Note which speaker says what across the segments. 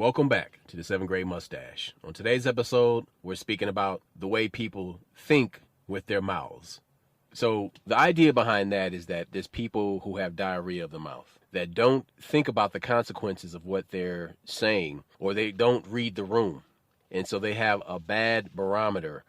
Speaker 1: Welcome back to the 7th grade Mustache. On today's episode, we're speaking about the way people think with their mouths. So the idea behind that is that there's people who have diarrhea of the mouth that don't think about the consequences of what they're saying, or they don't read the room. And so they have a bad barometer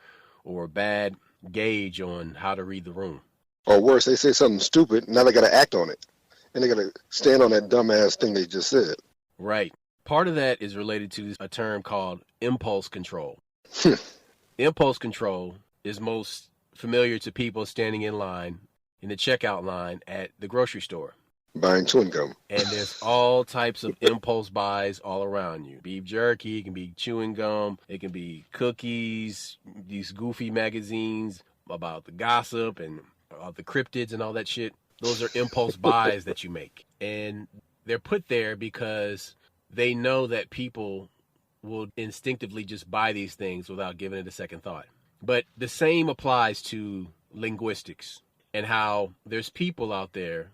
Speaker 1: or a bad gauge on how to read the room.
Speaker 2: Or worse, they say something stupid, now they got to act on it. And they got to stand on that dumbass thing they just said.
Speaker 1: Right. Part of that is related to a term called impulse control. Impulse control is most familiar to people standing in line, in the checkout line at the grocery store.
Speaker 2: Buying chewing gum.
Speaker 1: And there's all types of impulse buys all around you. Beef jerky, it can be chewing gum, it can be cookies, these goofy magazines about the gossip and the cryptids and all that shit. Those are impulse buys that you make. And they're put there because they know that people will instinctively just buy these things without giving it a second thought. But the same applies to linguistics and how there's people out there,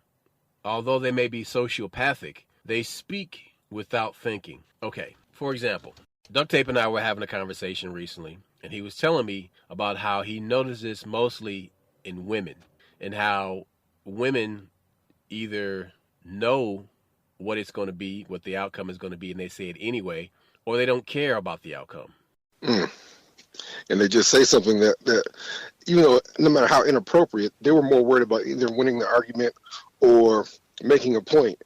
Speaker 1: although they may be sociopathic, they speak without thinking. Okay, for example, Duct Tape and I were having a conversation recently, and he was telling me about how he noticed this mostly in women, and how women either know what it's going to be, what the outcome is going to be, and they say it anyway, or they don't care about the outcome.
Speaker 2: And they just say something that even though no matter how inappropriate, they were more worried about either winning the argument or making a point.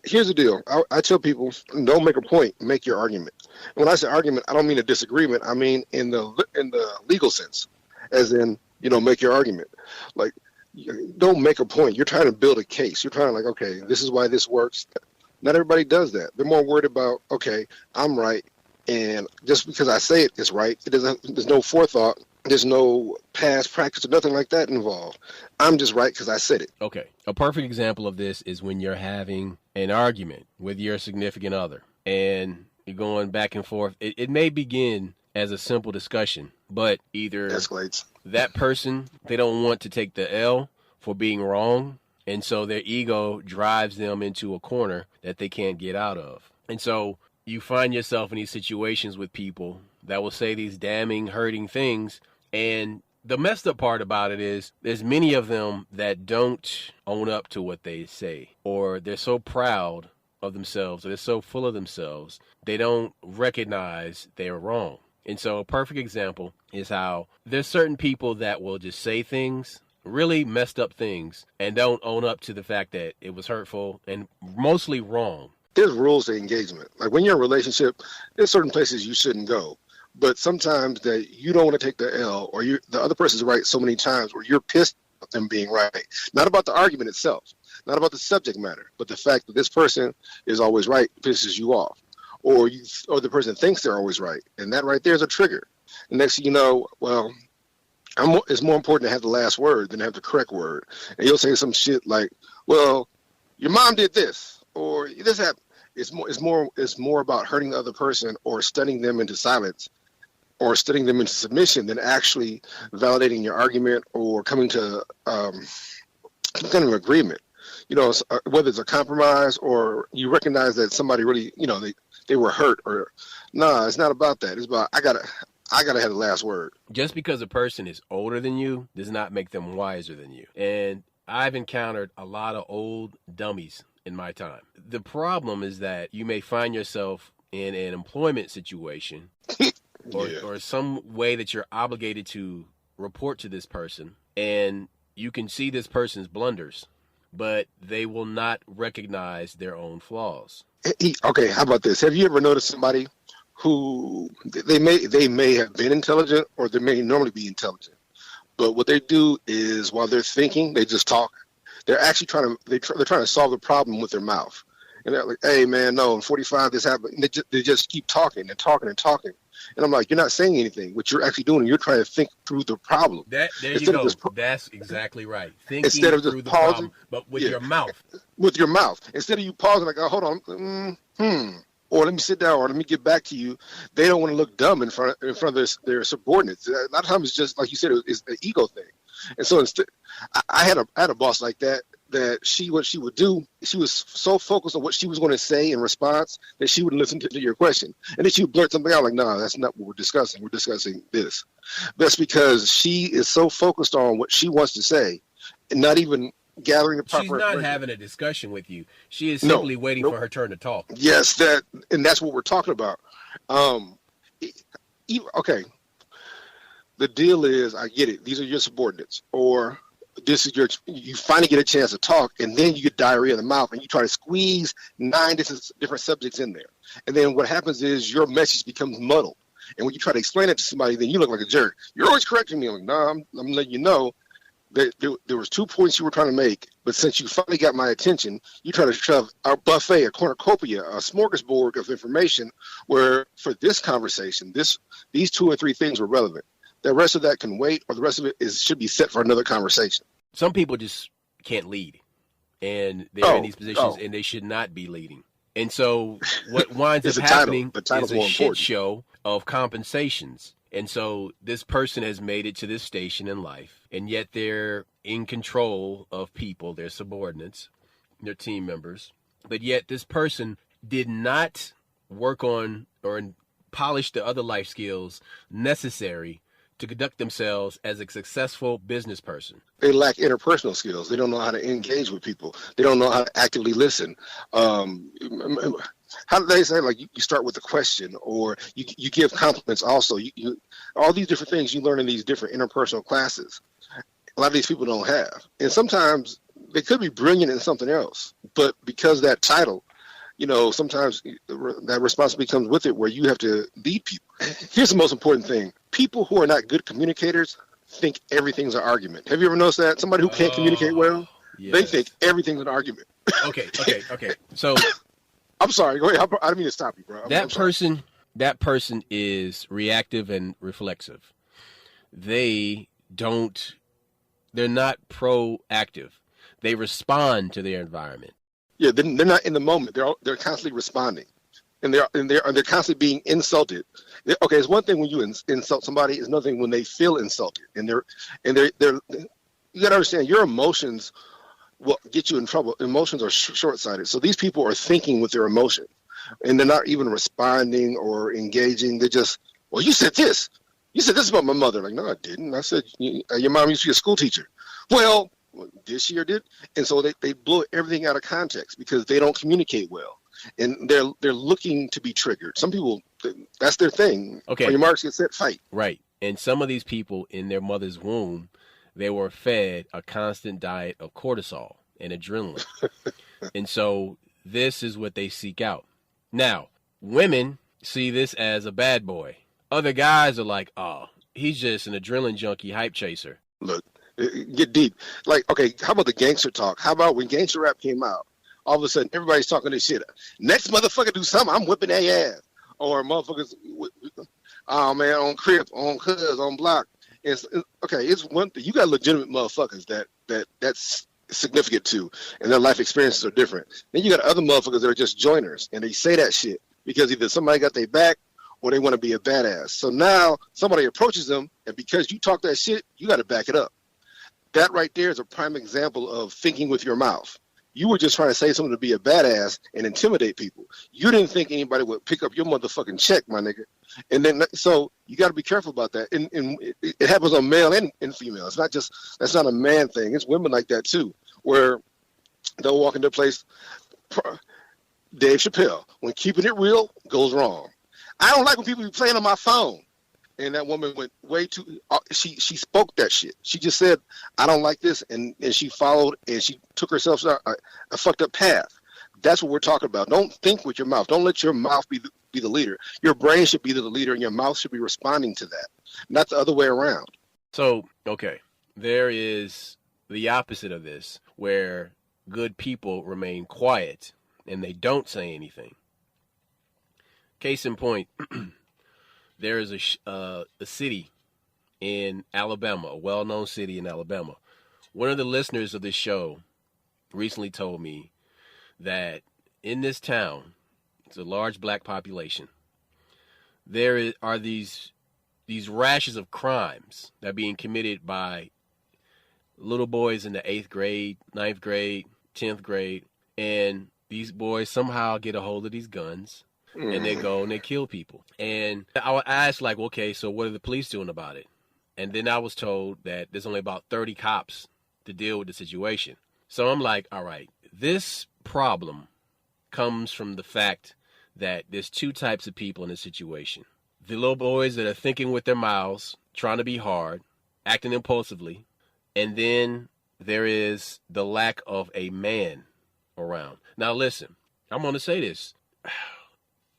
Speaker 2: Here's the deal. I tell people, don't make a point, make your argument. And when I say argument, I don't mean a disagreement. I mean in the legal sense, as in, make your argument. Like, don't make a point. You're trying to build a case. You're trying to okay, this is why this works. Not everybody does that. They're more worried about, okay, I'm right. And just because I say it is right, there's no forethought. There's no past practice or nothing like that involved. I'm just right because I said it.
Speaker 1: Okay. A perfect example of this is when you're having an argument with your significant other and you're going back and forth. It may begin as a simple discussion, but either
Speaker 2: escalates.
Speaker 1: That person, they don't want to take the L for being wrong, and so their ego drives them into a corner that they can't get out of. And so you find yourself in these situations with people that will say these damning, hurting things, and the messed up part about it is there's many of them that don't own up to what they say, or they're so proud of themselves, or they're so full of themselves, they don't recognize they're wrong. And so a perfect example is how there's certain people that will just say things, really messed up things, and don't own up to the fact that it was hurtful and mostly wrong.
Speaker 2: There's rules to engagement. Like when you're in a relationship, there's certain places you shouldn't go. But sometimes that you don't want to take the L, or the other person's right so many times where you're pissed at them being right. Not about the argument itself, not about the subject matter, but the fact that this person is always right pisses you off. Or the person thinks they're always right. And that right there is a trigger. And next thing you know, well, it's more important to have the last word than to have the correct word. And you'll say some shit like, well, your mom did this, or this happened. It's more about hurting the other person or stunning them into silence or stunning them into submission than actually validating your argument or coming to some kind of agreement. Whether it's a compromise or you recognize that somebody really, they were hurt, or it's not about that. It's about I gotta have the last word.
Speaker 1: Just because a person is older than you does not make them wiser than you. And I've encountered a lot of old dummies in my time. The problem is that you may find yourself in an employment situation or some way that you're obligated to report to this person, and you can see this person's blunders, but they will not recognize their own flaws.
Speaker 2: Okay, how about this? Have you ever noticed somebody who they may have been intelligent, or they may normally be intelligent, but what they do is while they're thinking, they just talk. They're actually trying to solve the problem with their mouth. And they're like, hey, man, no, in 45, this happened. And they just keep talking and talking and talking. And I'm like, you're not saying anything. What you're actually doing, you're trying to think through the problem.
Speaker 1: There you go. That's exactly right. Thinking
Speaker 2: instead of just
Speaker 1: through the
Speaker 2: pausing,
Speaker 1: problem, but with your mouth.
Speaker 2: With your mouth. Instead of you pausing like, oh, hold on, or let me sit down, or let me get back to you. They don't want to look dumb in front of their subordinates. A lot of times it's just, like you said, it's the ego thing. And so instead, I had a boss like that that what she would do, she was so focused on what she was going to say in response that she wouldn't listen to your question. And then she would blurt something out like, no, that's not what we're discussing. We're discussing this. That's because she is so focused on what she wants to say and not even gathering the proper
Speaker 1: She's not
Speaker 2: information.
Speaker 1: having a discussion with you. She is
Speaker 2: No,
Speaker 1: simply waiting
Speaker 2: nope.
Speaker 1: for her turn to talk.
Speaker 2: Yes, and that's what we're talking about. Okay, the deal is, I get it. These are your subordinates, or this is you finally get a chance to talk, and then you get diarrhea in the mouth, and you try to squeeze 9 different subjects in there. And then what happens is your message becomes muddled. And when you try to explain it to somebody, then you look like a jerk. You're always correcting me. I'm like, no, I'm letting you know that there was 2 points you were trying to make, but since you finally got my attention, you try to shove our buffet, a cornucopia, a smorgasbord of information, where for this conversation, these 2 or 3 things were relevant. The rest of that can wait, or the rest of it should be set for another conversation.
Speaker 1: Some people just can't lead, and they're in these positions, and they should not be leading. And so what winds up happening is a shit show of compensations. And so this person has made it to this station in life, and yet they're in control of people, their subordinates, their team members. But yet this person did not work on or polish the other life skills necessary to conduct themselves as a successful business person.
Speaker 2: They lack interpersonal skills. They don't know how to engage with people. They don't know how to actively listen. How do they say, like, you start with a question, or you give compliments also. You all these different things you learn in these different interpersonal classes. A lot of these people don't have. And sometimes they could be brilliant in something else, but because that title, sometimes that responsibility comes with it, where you have to lead people. Here's the most important thing. People who are not good communicators think everything's an argument. Have you ever noticed that? Somebody who can't communicate well, yes, they think everything's an argument.
Speaker 1: Okay. So
Speaker 2: I'm sorry. Go ahead. I didn't mean to stop you, bro.
Speaker 1: That person is reactive and reflexive. They're not proactive. They respond to their environment.
Speaker 2: Yeah, they're not in the moment. They're constantly responding, and they're constantly being insulted. Okay, it's one thing when you insult somebody. It's another thing when they feel insulted, and they're. You got to understand, your emotions will get you in trouble. Emotions are short-sighted. So these people are thinking with their emotion, and they're not even responding or engaging. They're just, well, you said this. You said this about my mother. Like, no, I didn't. I said your mom used to be a school teacher. Well, did she or did? And so they blow everything out of context because they don't communicate well, and they're looking to be triggered. Some people, that's their thing.
Speaker 1: Okay,
Speaker 2: on your marks, get set, fight.
Speaker 1: Right, and some of these people in their mother's womb, they were fed a constant diet of cortisol and adrenaline, and so this is what they seek out. Now, women see this as a bad boy. Other guys are like, oh, he's just an adrenaline junkie, hype chaser.
Speaker 2: Look. Get deep. Like, okay, how about the gangster talk? How about when gangster rap came out, all of a sudden everybody's talking this shit. Next motherfucker do something, I'm whipping their ass. Or motherfuckers, oh man, on Crip, on Cuz, on Block. It's one thing. You got legitimate motherfuckers that's significant to, and their life experiences are different. Then you got other motherfuckers that are just joiners, and they say that shit because either somebody got their back or they want to be a badass. So now somebody approaches them, and because you talk that shit, you got to back it up. That right there is a prime example of thinking with your mouth. You were just trying to say something to be a badass and intimidate people. You didn't think anybody would pick up your motherfucking check, my nigga. And then, so you got to be careful about that. And it happens on male and female. It's not just, that's not a man thing. It's women like that too, where they'll walk into a place. Dave Chappelle, when keeping it real goes wrong. I don't like when people be playing on my phone. And that woman went way too. She spoke that shit. She just said, "I don't like this," and she followed, and she took herself down a fucked up path. That's what we're talking about. Don't think with your mouth. Don't let your mouth be the leader. Your brain should be the leader, and your mouth should be responding to that, not the other way around.
Speaker 1: So, okay, there is the opposite of this, where good people remain quiet and they don't say anything. Case in point. There is a city in Alabama, a well-known city in Alabama. One of the listeners of this show recently told me that in this town, it's a large black population, there are these rashes of crimes that are being committed by little boys in the 8th grade, 9th grade, 10th grade, and these boys somehow get a hold of these guns and they
Speaker 2: Mm.
Speaker 1: go and they kill people. And I would ask, like, okay, so what are the police doing about it? And then I was told that there's only about 30 cops to deal with the situation. So I'm like, all right, this problem comes from the fact that there's two types of people in this situation. The little boys that are thinking with their mouths, trying to be hard, acting impulsively, and then there is the lack of a man around. Now listen, I'm going to say this.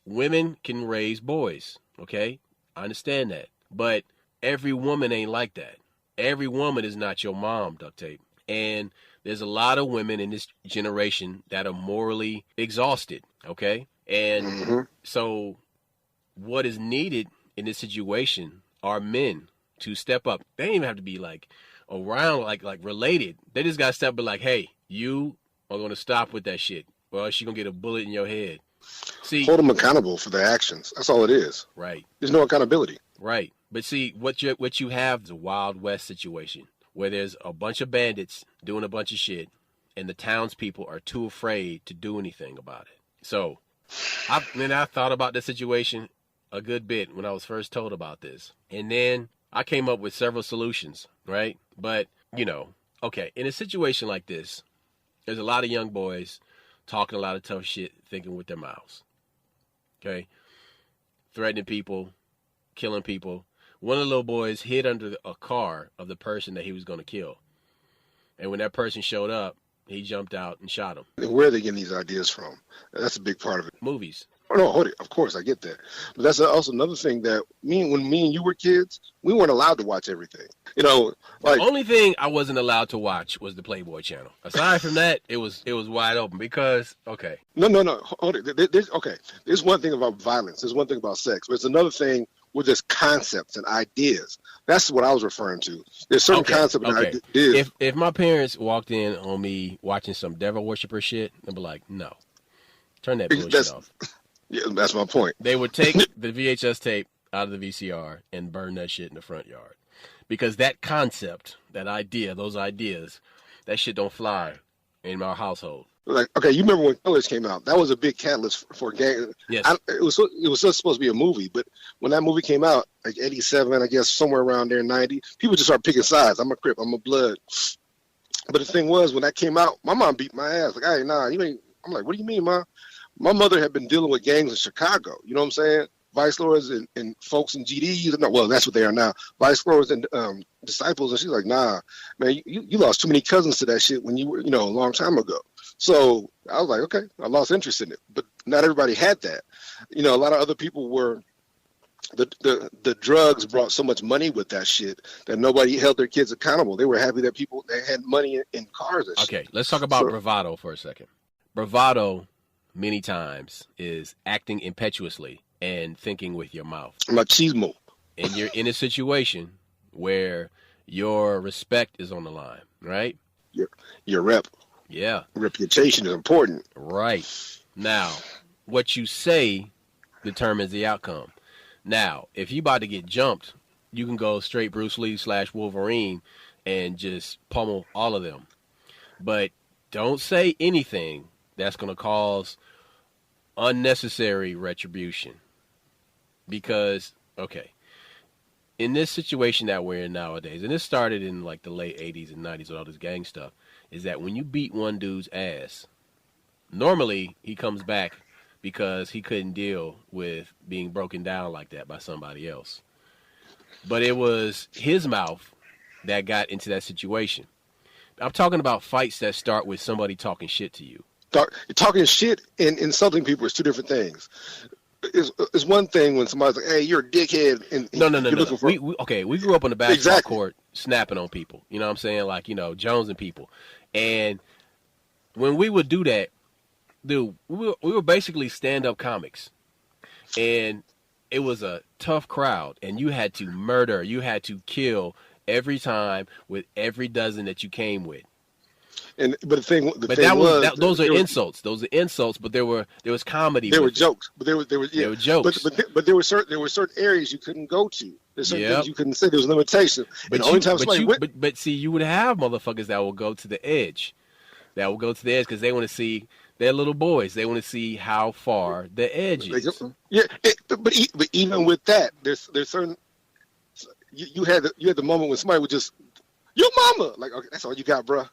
Speaker 1: Women can raise boys, okay? I understand that. But every woman ain't like that. Every woman is not your mom, Duct Tape. And there's a lot of women in this generation that are morally exhausted, okay? And
Speaker 2: Mm-hmm.
Speaker 1: so what is needed in this situation are men to step up. They don't even have to be like around, like related. They just got to step up and like, hey, you are going to stop with that shit, or else you're going to get a bullet in your head. See,
Speaker 2: Hold them accountable for their actions. That's all it is.
Speaker 1: right.
Speaker 2: There's no accountability.
Speaker 1: Right. But see, what you have is a Wild West situation where there's a bunch of bandits doing a bunch of shit, and the townspeople are too afraid to do anything about it. So, I thought about this situation a good bit when I was first told about this. And then I came up with several solutions, right? But, okay, in a situation like this, there's a lot of young boys talking a lot of tough shit, thinking with their mouths. Okay? Threatening people, killing people. One of the little boys hid under a car of the person that he was going to kill. And when that person showed up, he jumped out and shot him.
Speaker 2: And where are they getting these ideas from? That's a big part of it.
Speaker 1: Movies.
Speaker 2: Oh, no, hold it. Of course, I get that. But that's also another thing that when me and you were kids, we weren't allowed to watch everything.
Speaker 1: The only thing I wasn't allowed to watch was the Playboy Channel. Aside from that, it was wide open because, okay.
Speaker 2: No. Hold it. There's one thing about violence. There's one thing about sex. But it's another thing with just concepts and ideas. That's what I was referring to. There's certain concepts and ideas.
Speaker 1: If my parents walked in on me watching some devil worshiper shit, they'd be like, no. Turn that bullshit off.
Speaker 2: Yeah, that's my point.
Speaker 1: They would take the VHS tape out of the VCR and burn that shit in the front yard. Because that concept, that idea, those ideas, that shit don't fly in our household.
Speaker 2: Like, okay, you remember when Killers came out? That was a big catalyst for gang.
Speaker 1: Yes.
Speaker 2: It was just supposed to be a movie, but when that movie came out, like 87, I guess somewhere around there, 90, people just started picking sides. I'm a Crip, I'm a Blood. But the thing was, when that came out, my mom beat my ass. Like, hey, nah, you ain't. I'm like, what do you mean, Ma? My mother had been dealing with gangs in Chicago. You know what I'm saying? Vice Lords and folks in GDs. No, well, that's what they are now. Vice Lords and disciples. And she's like, nah, man, you lost too many cousins to that shit when you were, a long time ago. So I was like, okay, I lost interest in it. But not everybody had that. A lot of other people were, the drugs brought so much money with that shit that nobody held their kids accountable. They were happy that they had money in cars and shit.
Speaker 1: Okay, let's talk about bravado for a second. Bravado, many times, is acting impetuously and thinking with your mouth.
Speaker 2: Machismo.
Speaker 1: And you're in a situation where your respect is on the line, right?
Speaker 2: Your reputation is important.
Speaker 1: Right. Now, what you say determines the outcome. Now, if you about to get jumped, you can go straight Bruce Lee / Wolverine and just pummel all of them. But don't say anything that's going to cause unnecessary retribution. Because, okay, in this situation that we're in nowadays, and this started in like the late 80s and 90s with all this gang stuff, is that when you beat one dude's ass, normally he comes back because he couldn't deal with being broken down like that by somebody else. But it was his mouth that got into that situation. I'm talking about fights that start with somebody talking shit to you.
Speaker 2: Talking shit and insulting people is two different things. It's one thing when somebody's like, "Hey, you're a dickhead." And
Speaker 1: no. We grew up on the basketball court snapping on people. You know what I'm saying? Like, Jones and people. And when we would do that, dude, we were basically stand-up comics. And it was a tough crowd. And you had to murder. You had to kill every time with every dozen that you came with.
Speaker 2: But the
Speaker 1: But
Speaker 2: thing was,
Speaker 1: those are insults. Those are insults. But there was comedy.
Speaker 2: There were
Speaker 1: with it.
Speaker 2: jokes, but there was yeah.
Speaker 1: There were jokes.
Speaker 2: But there were certain areas you couldn't go to. There's certain
Speaker 1: Yep.
Speaker 2: things you couldn't say. There was limitations.
Speaker 1: But
Speaker 2: And the only time somebody went,
Speaker 1: but see, you would have motherfuckers that will go to the edge. That will go to the edge because they want to see. They're little boys. They want to see how far the edge is.
Speaker 2: yeah. But even with that, there's certain. You had the moment when somebody would just, your mama, like, okay, that's all you got, bro.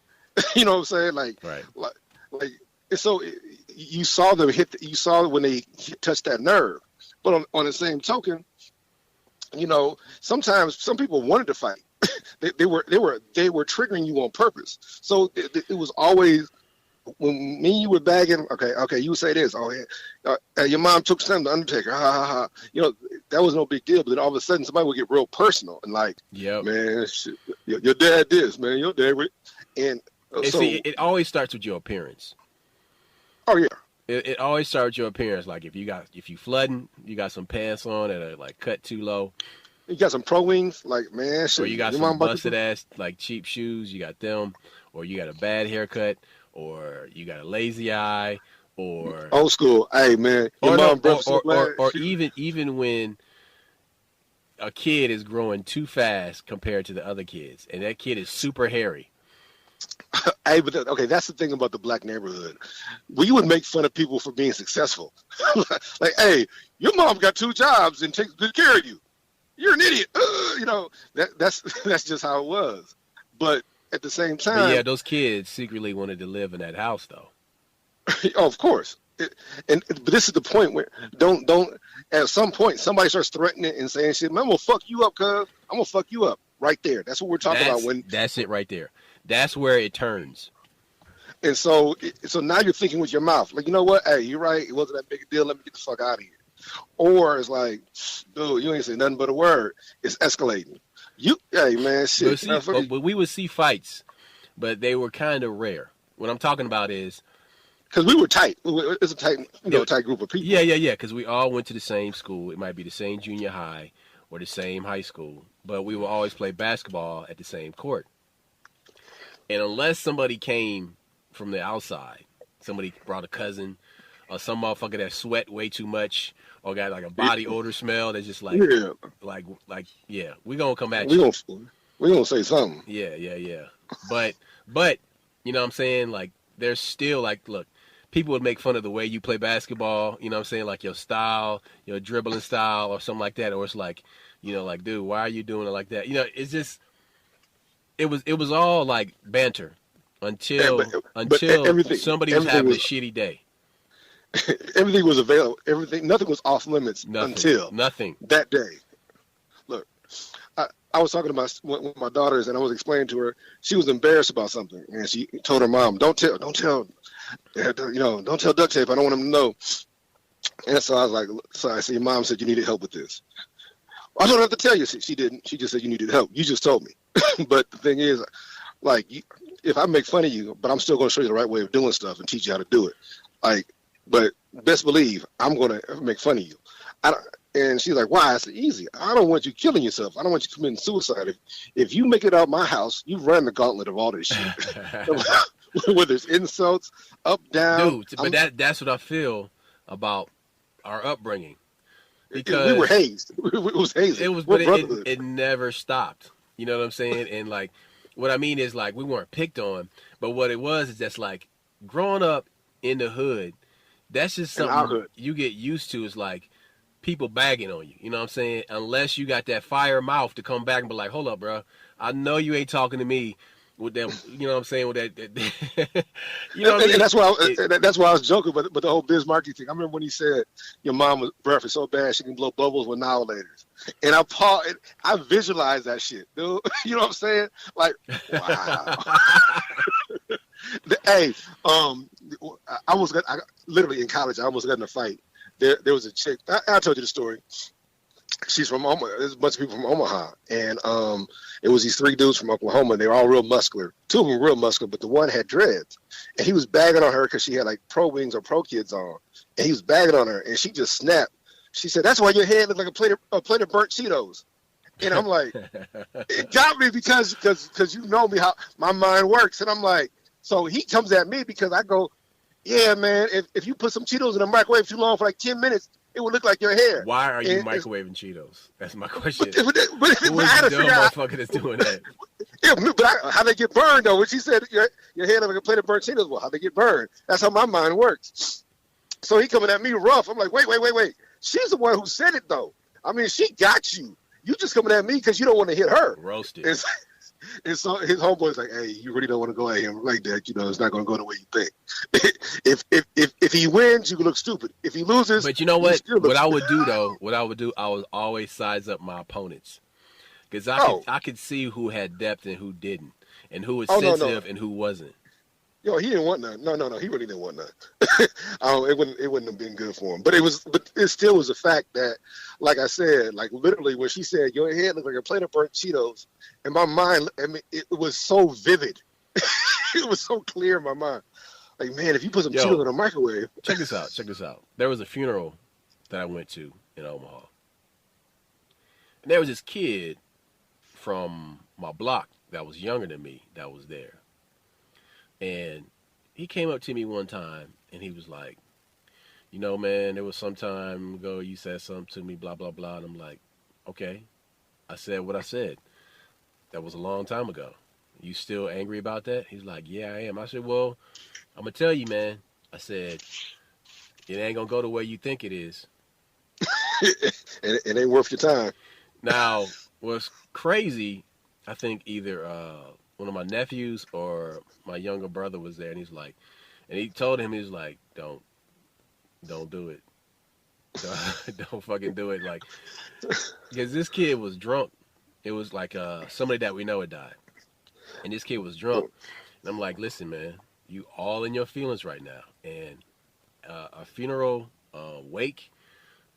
Speaker 2: You know what I'm saying?
Speaker 1: Right.
Speaker 2: Like and so you saw them you saw when they touched that nerve. But on the same token, you know, sometimes some people wanted to fight. they were triggering you on purpose. So it was always, when me and you were bagging, okay, you would say this, oh yeah, your mom took something, the Undertaker, ha ha ha. You know, that was no big deal. But then all of a sudden, somebody would get real personal and like,
Speaker 1: yep.
Speaker 2: Man, shit, your dad this, man, your dad, and so
Speaker 1: see, it always starts with your appearance.
Speaker 2: Oh yeah.
Speaker 1: It always starts with your appearance. Like if you flooding, you got some pants on that are like cut too low.
Speaker 2: You got some pro wings, like, man, shit.
Speaker 1: Or you got some busted ass like cheap shoes, you got them, or you got a bad haircut, or you got a lazy eye, or
Speaker 2: old school. Hey man, your mom
Speaker 1: or even when a kid is growing too fast compared to the other kids, and that kid is super hairy.
Speaker 2: Hey, but okay, that's the thing about the black neighborhood. We would make fun of people for being successful. Like, hey, your mom got 2 jobs and takes good care of you. You're an idiot. You know, that's just how it was. But at the same time,
Speaker 1: but yeah, those kids secretly wanted to live in that house, though.
Speaker 2: Oh, of course. But this is the point where don't at some point somebody starts threatening and saying shit. Man, I'm gonna fuck you up, cuz I'm gonna fuck you up right there. That's what we're talking about.
Speaker 1: That's it right there. That's where it turns.
Speaker 2: And so now you're thinking with your mouth, like, you know what? Hey, you're right. It wasn't that big a deal. Let me get the fuck out of here. Or it's like, dude, you ain't say nothing but a word. It's escalating. Hey man, shit.
Speaker 1: But we would see fights, but they were kind of rare. What I'm talking about is
Speaker 2: because we were tight. It's a tight, tight group of people.
Speaker 1: Yeah. Because we all went to the same school. It might be the same junior high or the same high school, but we will always play basketball at the same court. And unless somebody came from the outside, somebody brought a cousin, or some motherfucker that sweat way too much, or got like a body odor smell that's just like, we gonna come at you.
Speaker 2: We gonna say something.
Speaker 1: Yeah. But you know what I'm saying? Like, there's still like, look, people would make fun of the way you play basketball. You know what I'm saying? Like your style, your dribbling style, or something like that. Or it's like, you know, like, dude, why are you doing it like that? You know, it's just. It was all like banter until somebody was having a shitty day.
Speaker 2: Everything was available. Nothing was off limits until that day. Look, I was talking about with my daughters, and I was explaining to her. She was embarrassed about something, and she told her mom, "Don't tell, don't tell duct tape. I don't want them to know." And so I was like, "So I see, your mom said you needed help with this." I don't have to tell you. She didn't. She just said you needed help. You just told me. But the thing is, like, if I make fun of you, but I'm still going to show you the right way of doing stuff and teach you how to do it. Like, but best believe I'm going to make fun of you. And she's like, why? I said, easy. I don't want you killing yourself. I don't want you committing suicide. If you make it out my house, you run the gauntlet of all this shit. Whether it's insults, up, down.
Speaker 1: Dude, but that's what I feel about our upbringing. Because
Speaker 2: we were hazed. It was hazing.
Speaker 1: It never stopped. You know what I'm saying? And like, what I mean is, like, we weren't picked on, but what it was is just like growing up in the hood. That's just something you get used to. Is like people bagging on you. You know what I'm saying? Unless you got that fire mouth to come back and be like, hold up, bro. I know you ain't talking to me with them. You know what I'm saying? With that you know what I mean?
Speaker 2: And that's why I was joking. But the whole Biz Markie thing. I remember when he said your mom's breath is so bad she can blow bubbles with annihilators. And I visualized that shit, dude. You know what I'm saying? Like, wow. Hey, I literally in college, I almost got in a fight. There was a chick. I told you the story. She's from Omaha. There's a bunch of people from Omaha, and it was these 3 dudes from Oklahoma. And they were all real muscular. 2 of them were real muscular, but the one had dreads. And he was bagging on her because she had like pro wings or pro kids on. And he was bagging on her, and she just snapped. She said, "That's why your head looked like a plate of burnt Cheetos." And I'm like, it got me because you know me how my mind works, and I'm like, So he comes at me because I go, yeah, man, if you put some Cheetos in the microwave too long for like 10 minutes, it would look like your hair.
Speaker 1: Why are you
Speaker 2: And
Speaker 1: microwaving Cheetos? That's my question.
Speaker 2: but
Speaker 1: Who
Speaker 2: I
Speaker 1: is
Speaker 2: had
Speaker 1: the
Speaker 2: to
Speaker 1: dumb
Speaker 2: figure out,
Speaker 1: motherfucker that's doing that?
Speaker 2: yeah, but how they get burned, though. When she said, your hair like a plate of burnt Cheetos, well, how they get burned? That's how my mind works. So he coming at me rough. I'm like, wait. She's the one who said it, though. I mean, she got you. You just coming at me because you don't want to hit her.
Speaker 1: Roasted.
Speaker 2: And so his homeboy's like, hey, you really don't want to go at him like that. You know, it's not going to go the way you think. if he wins, you look stupid. If he loses,
Speaker 1: but you know what? What I would do, I would always size up my opponents. Because I could see who had depth and who didn't. And who was sensitive and who wasn't.
Speaker 2: Yo, he didn't want none. No, he really didn't want none. It wouldn't have been good for him. But it still was a fact that, like I said, like literally when she said your head looked like a plate of burnt Cheetos, in my mind, I mean, it was so vivid. It was so clear in my mind. Like, man, if you put some Cheetos in a microwave.
Speaker 1: Check this out. There was a funeral that I went to in Omaha. And there was this kid from my block that was younger than me that was there. And he came up to me one time, and he was like, you know, man, there was some time ago you said something to me, blah, blah, blah. And I'm like, okay. I said what I said. That was a long time ago. You still angry about that? He's like, yeah, I am. I said, well, I'm going to tell you, man. I said, it ain't going to go the way you think it is.
Speaker 2: It ain't worth your time.
Speaker 1: Now, what's crazy, I think either one of my nephews or my younger brother was there, and he's like, and he told him, he was like, don't do it. Don't fucking do it. Like, because this kid was drunk. It was like somebody that we know had died. And this kid was drunk. And I'm like, listen, man, you all in your feelings right now. And a funeral wake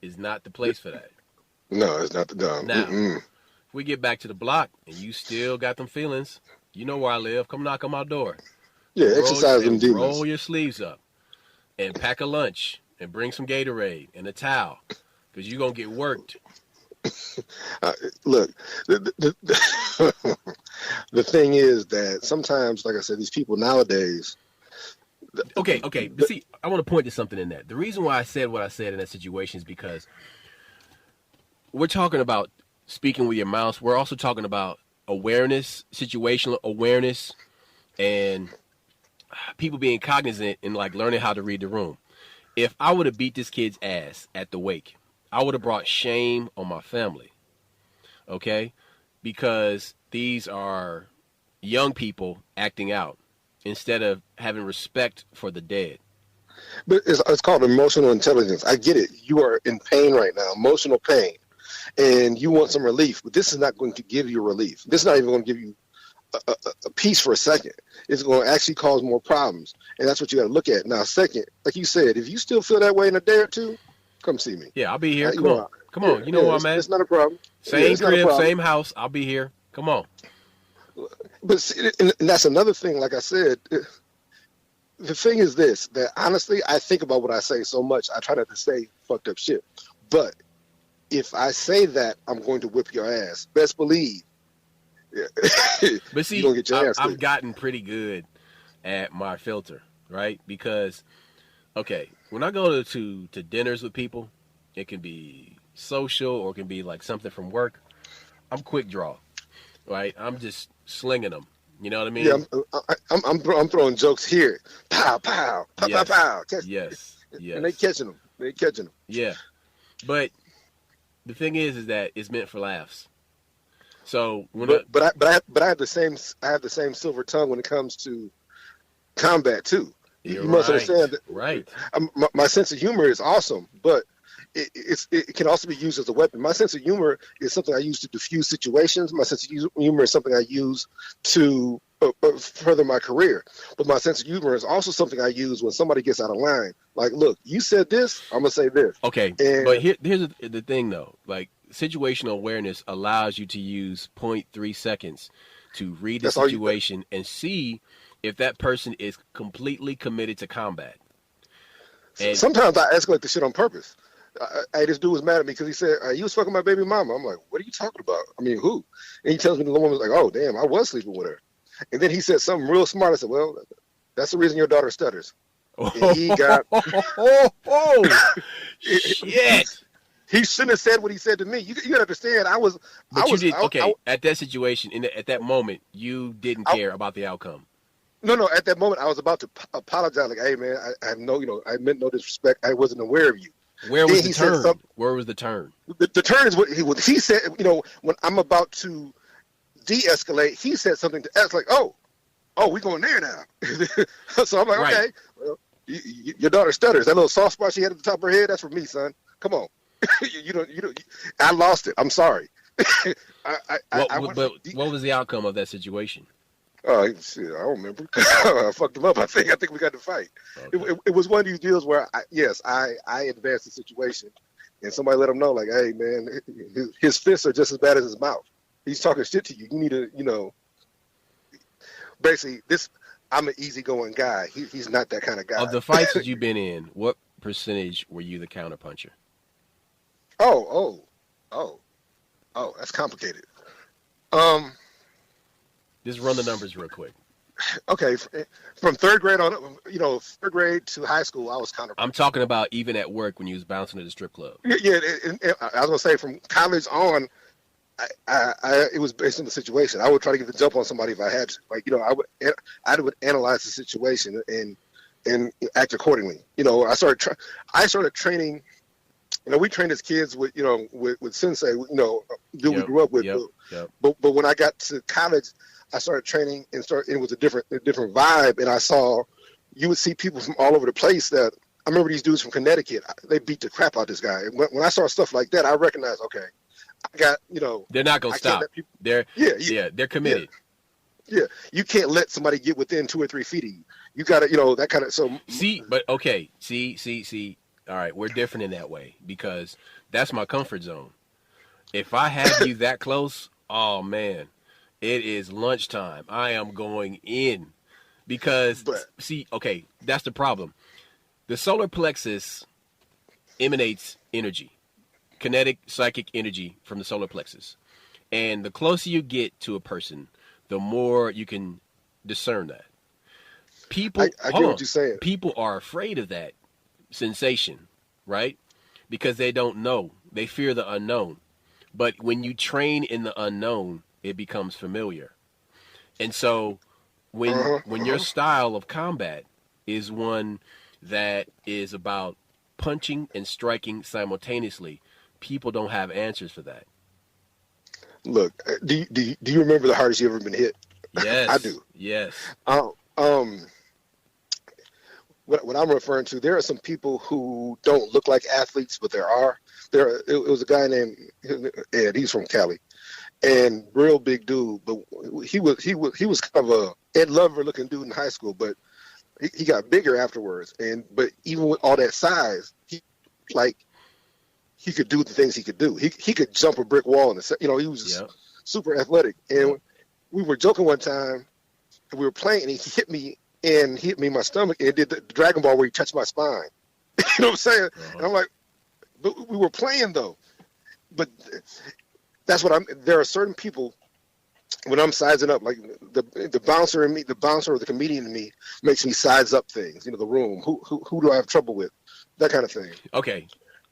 Speaker 1: is not the place for that.
Speaker 2: No, it's not the dumb.
Speaker 1: Now, if we get back to the block and you still got them feelings, you know where I live. Come knock on my door.
Speaker 2: Yeah, exercise them demons.
Speaker 1: Roll your sleeves up and pack a lunch and bring some Gatorade and a towel because you're going to get worked.
Speaker 2: Look, the thing is that sometimes, like I said, these people nowadays.
Speaker 1: Okay. But see, I want to point to something in that. The reason why I said what I said in that situation is because we're talking about speaking with your mouth. We're also talking about awareness, situational awareness, and people being cognizant and like learning how to read the room. If I would have beat this kid's ass at the wake, I would have brought shame on my family. Okay? Because these are young people acting out instead of having respect for the dead.
Speaker 2: But it's called emotional intelligence. I get it. You are in pain right now, emotional pain, and you want some relief. But this is not going to give you relief. This is not even going to give you a peace for a second. It's going to actually cause more problems, and that's what you got to look at. Now, second, like you said, if you still feel that way in a day or two, come see me.
Speaker 1: Yeah, I'll be here. Come on. You know where I'm at.
Speaker 2: It's not a problem.
Speaker 1: Same crib, same house. I'll be here. Come on.
Speaker 2: But see, and that's another thing. Like I said, the thing is this: that honestly, I think about what I say so much. I try not to say fucked up shit. But if I say that, I'm going to whip your ass. Best believe. Yeah.
Speaker 1: But see, I've gotten pretty good at my filter, right? Because, okay, when I go to dinners with people, it can be social or it can be like something from work. I'm quick draw, right? I'm just slinging them. You know what I mean?
Speaker 2: Yeah, I'm throwing jokes here. Pow, pow, pow,
Speaker 1: yes.
Speaker 2: pow, pow.
Speaker 1: Yes.
Speaker 2: And they catching them.
Speaker 1: Yeah. But the thing is that it's meant for laughs. So
Speaker 2: but I have the same silver tongue when it comes to combat too. You must understand that.
Speaker 1: Right.
Speaker 2: My sense of humor is awesome, but it can also be used as a weapon. My sense of humor is something I use to diffuse situations. My sense of humor is something I use to further my career. But my sense of humor is also something I use when somebody gets out of line. Like, look, you said this, I'm gonna say this.
Speaker 1: Okay, but here's the thing though. Like, situational awareness allows you to use 0.3 seconds to read the situation and see if that person is completely committed to combat. And
Speaker 2: sometimes I escalate the shit on purpose. This dude was mad at me because he said, you was fucking my baby mama. I'm like, what are you talking about? I mean, who? And he tells me the woman was like, oh, damn, I was sleeping with her. And then he said something real smart. I said, well, That's the reason your daughter stutters. And he got
Speaker 1: Oh, shit.
Speaker 2: he shouldn't have said what he said to me. You gotta understand.
Speaker 1: But you did,
Speaker 2: I,
Speaker 1: okay, at that situation, at that moment, you didn't
Speaker 2: I,
Speaker 1: care about the outcome.
Speaker 2: no. At that moment, I was about to apologize. Like, hey man, I have no, I meant no disrespect. I wasn't aware of you.
Speaker 1: Where was
Speaker 2: Then
Speaker 1: the
Speaker 2: he said
Speaker 1: turn?
Speaker 2: something.
Speaker 1: Where was the turn?
Speaker 2: The turn is what he said. When I'm about to de-escalate, he said something to us like, "Oh, we going there now." So I'm like,
Speaker 1: Right.
Speaker 2: okay, well, your daughter stutters. That little soft spot she had at the top of her head, that's for me, son. Come on. you don't. I lost it. I'm sorry.
Speaker 1: What was the outcome of that situation?
Speaker 2: Oh, shit, I don't remember. I fucked him up. I think we got to fight.
Speaker 1: Okay.
Speaker 2: It was one of these deals where, I advanced the situation, and somebody let him know, like, hey, man, his fists are just as bad as his mouth. He's talking shit to you. You need to, basically, I'm an easygoing guy. He's not that kind of guy.
Speaker 1: Of the fights that you've been in, what percentage were you the counterpuncher?
Speaker 2: Oh, that's complicated.
Speaker 1: Just run the numbers real quick.
Speaker 2: Okay, from third grade on, third grade to high school, I was counterpuncher.
Speaker 1: I'm talking about even at work when you was bouncing at the strip club.
Speaker 2: Yeah, I was gonna say from college on, it was based on the situation. I would try to get the jump on somebody if I had to. Like, I would analyze the situation and act accordingly. I started training. We trained as kids with sensei. We grew up with.
Speaker 1: Yep.
Speaker 2: But when I got to college, I started training it was a different vibe, and I saw you would see people from all over the place. That I remember these dudes from Connecticut. They beat the crap out of this guy. And when I saw stuff like that, I recognized, okay, I got
Speaker 1: they're not gonna stop. They're committed.
Speaker 2: Yeah, you can't let somebody get within 2 or 3 feet of you. You got to, that kind of. So
Speaker 1: see. All right, we're different in that way because that's my comfort zone. If I have you that close, oh man, it is lunchtime. I am going in because that's the problem. The solar plexus emanates energy, kinetic psychic energy from the solar plexus. And the closer you get to a person, the more you can discern that. People,
Speaker 2: I get what you're saying.
Speaker 1: People are afraid of that sensation, right? Because they don't know. They fear the unknown. But when you train in the unknown, it becomes familiar. And so when your style of combat is one that is about punching and striking simultaneously, people don't have answers for that.
Speaker 2: Look, do you remember the hardest you ever been hit?
Speaker 1: Yes.
Speaker 2: I do.
Speaker 1: Yes.
Speaker 2: What I'm referring to, there are some people who don't look like athletes, but there are. It was a guy named Ed. He's from Cali, and real big dude. But he was kind of a Ed Lover looking dude in high school, but he got bigger afterwards. But even with all that size, he could do the things he could do. He could jump a brick wall he was super athletic. And we were joking one time, and we were playing, and he hit me in my stomach, and did the Dragon Ball where he touched my spine. You know what I'm saying? And I'm like, but we were playing though. But that's what there are certain people when I'm sizing up, like the bouncer in me, the bouncer or the comedian in me makes me size up things. The room. Who do I have trouble with? That kind of thing.
Speaker 1: Okay,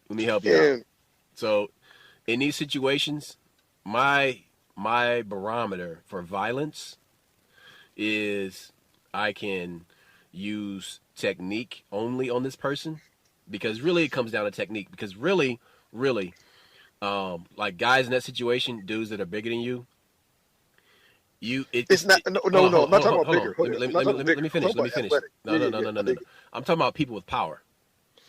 Speaker 1: let me help you out. So, in these situations, my barometer for violence is I can use technique only on this person, because really it comes down to technique. Because really, like guys in that situation, dudes that are bigger than you,
Speaker 2: it's not. No. I'm not talking about bigger.
Speaker 1: Let me finish. No. I'm talking about people with power.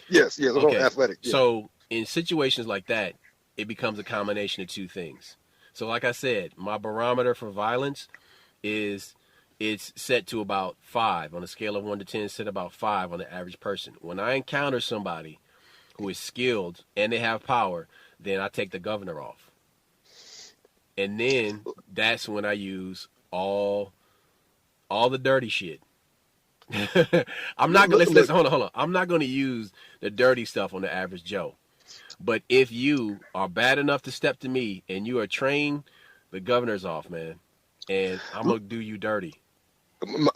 Speaker 2: Yes. Okay. Athletic. Yeah.
Speaker 1: So in situations like that, it becomes a combination of two things. So like I said, my barometer for violence is it's set to about 5 on a scale of 1 to 10. Set about 5 on the average person. When I encounter somebody who is skilled and they have power, then I take the governor off. And then that's when I use all the dirty shit. I'm not gonna listen. Hold on. I'm not gonna use the dirty stuff on the average Joe. But if you are bad enough to step to me and you are trained, the governor's off, man, and I'm gonna do you dirty.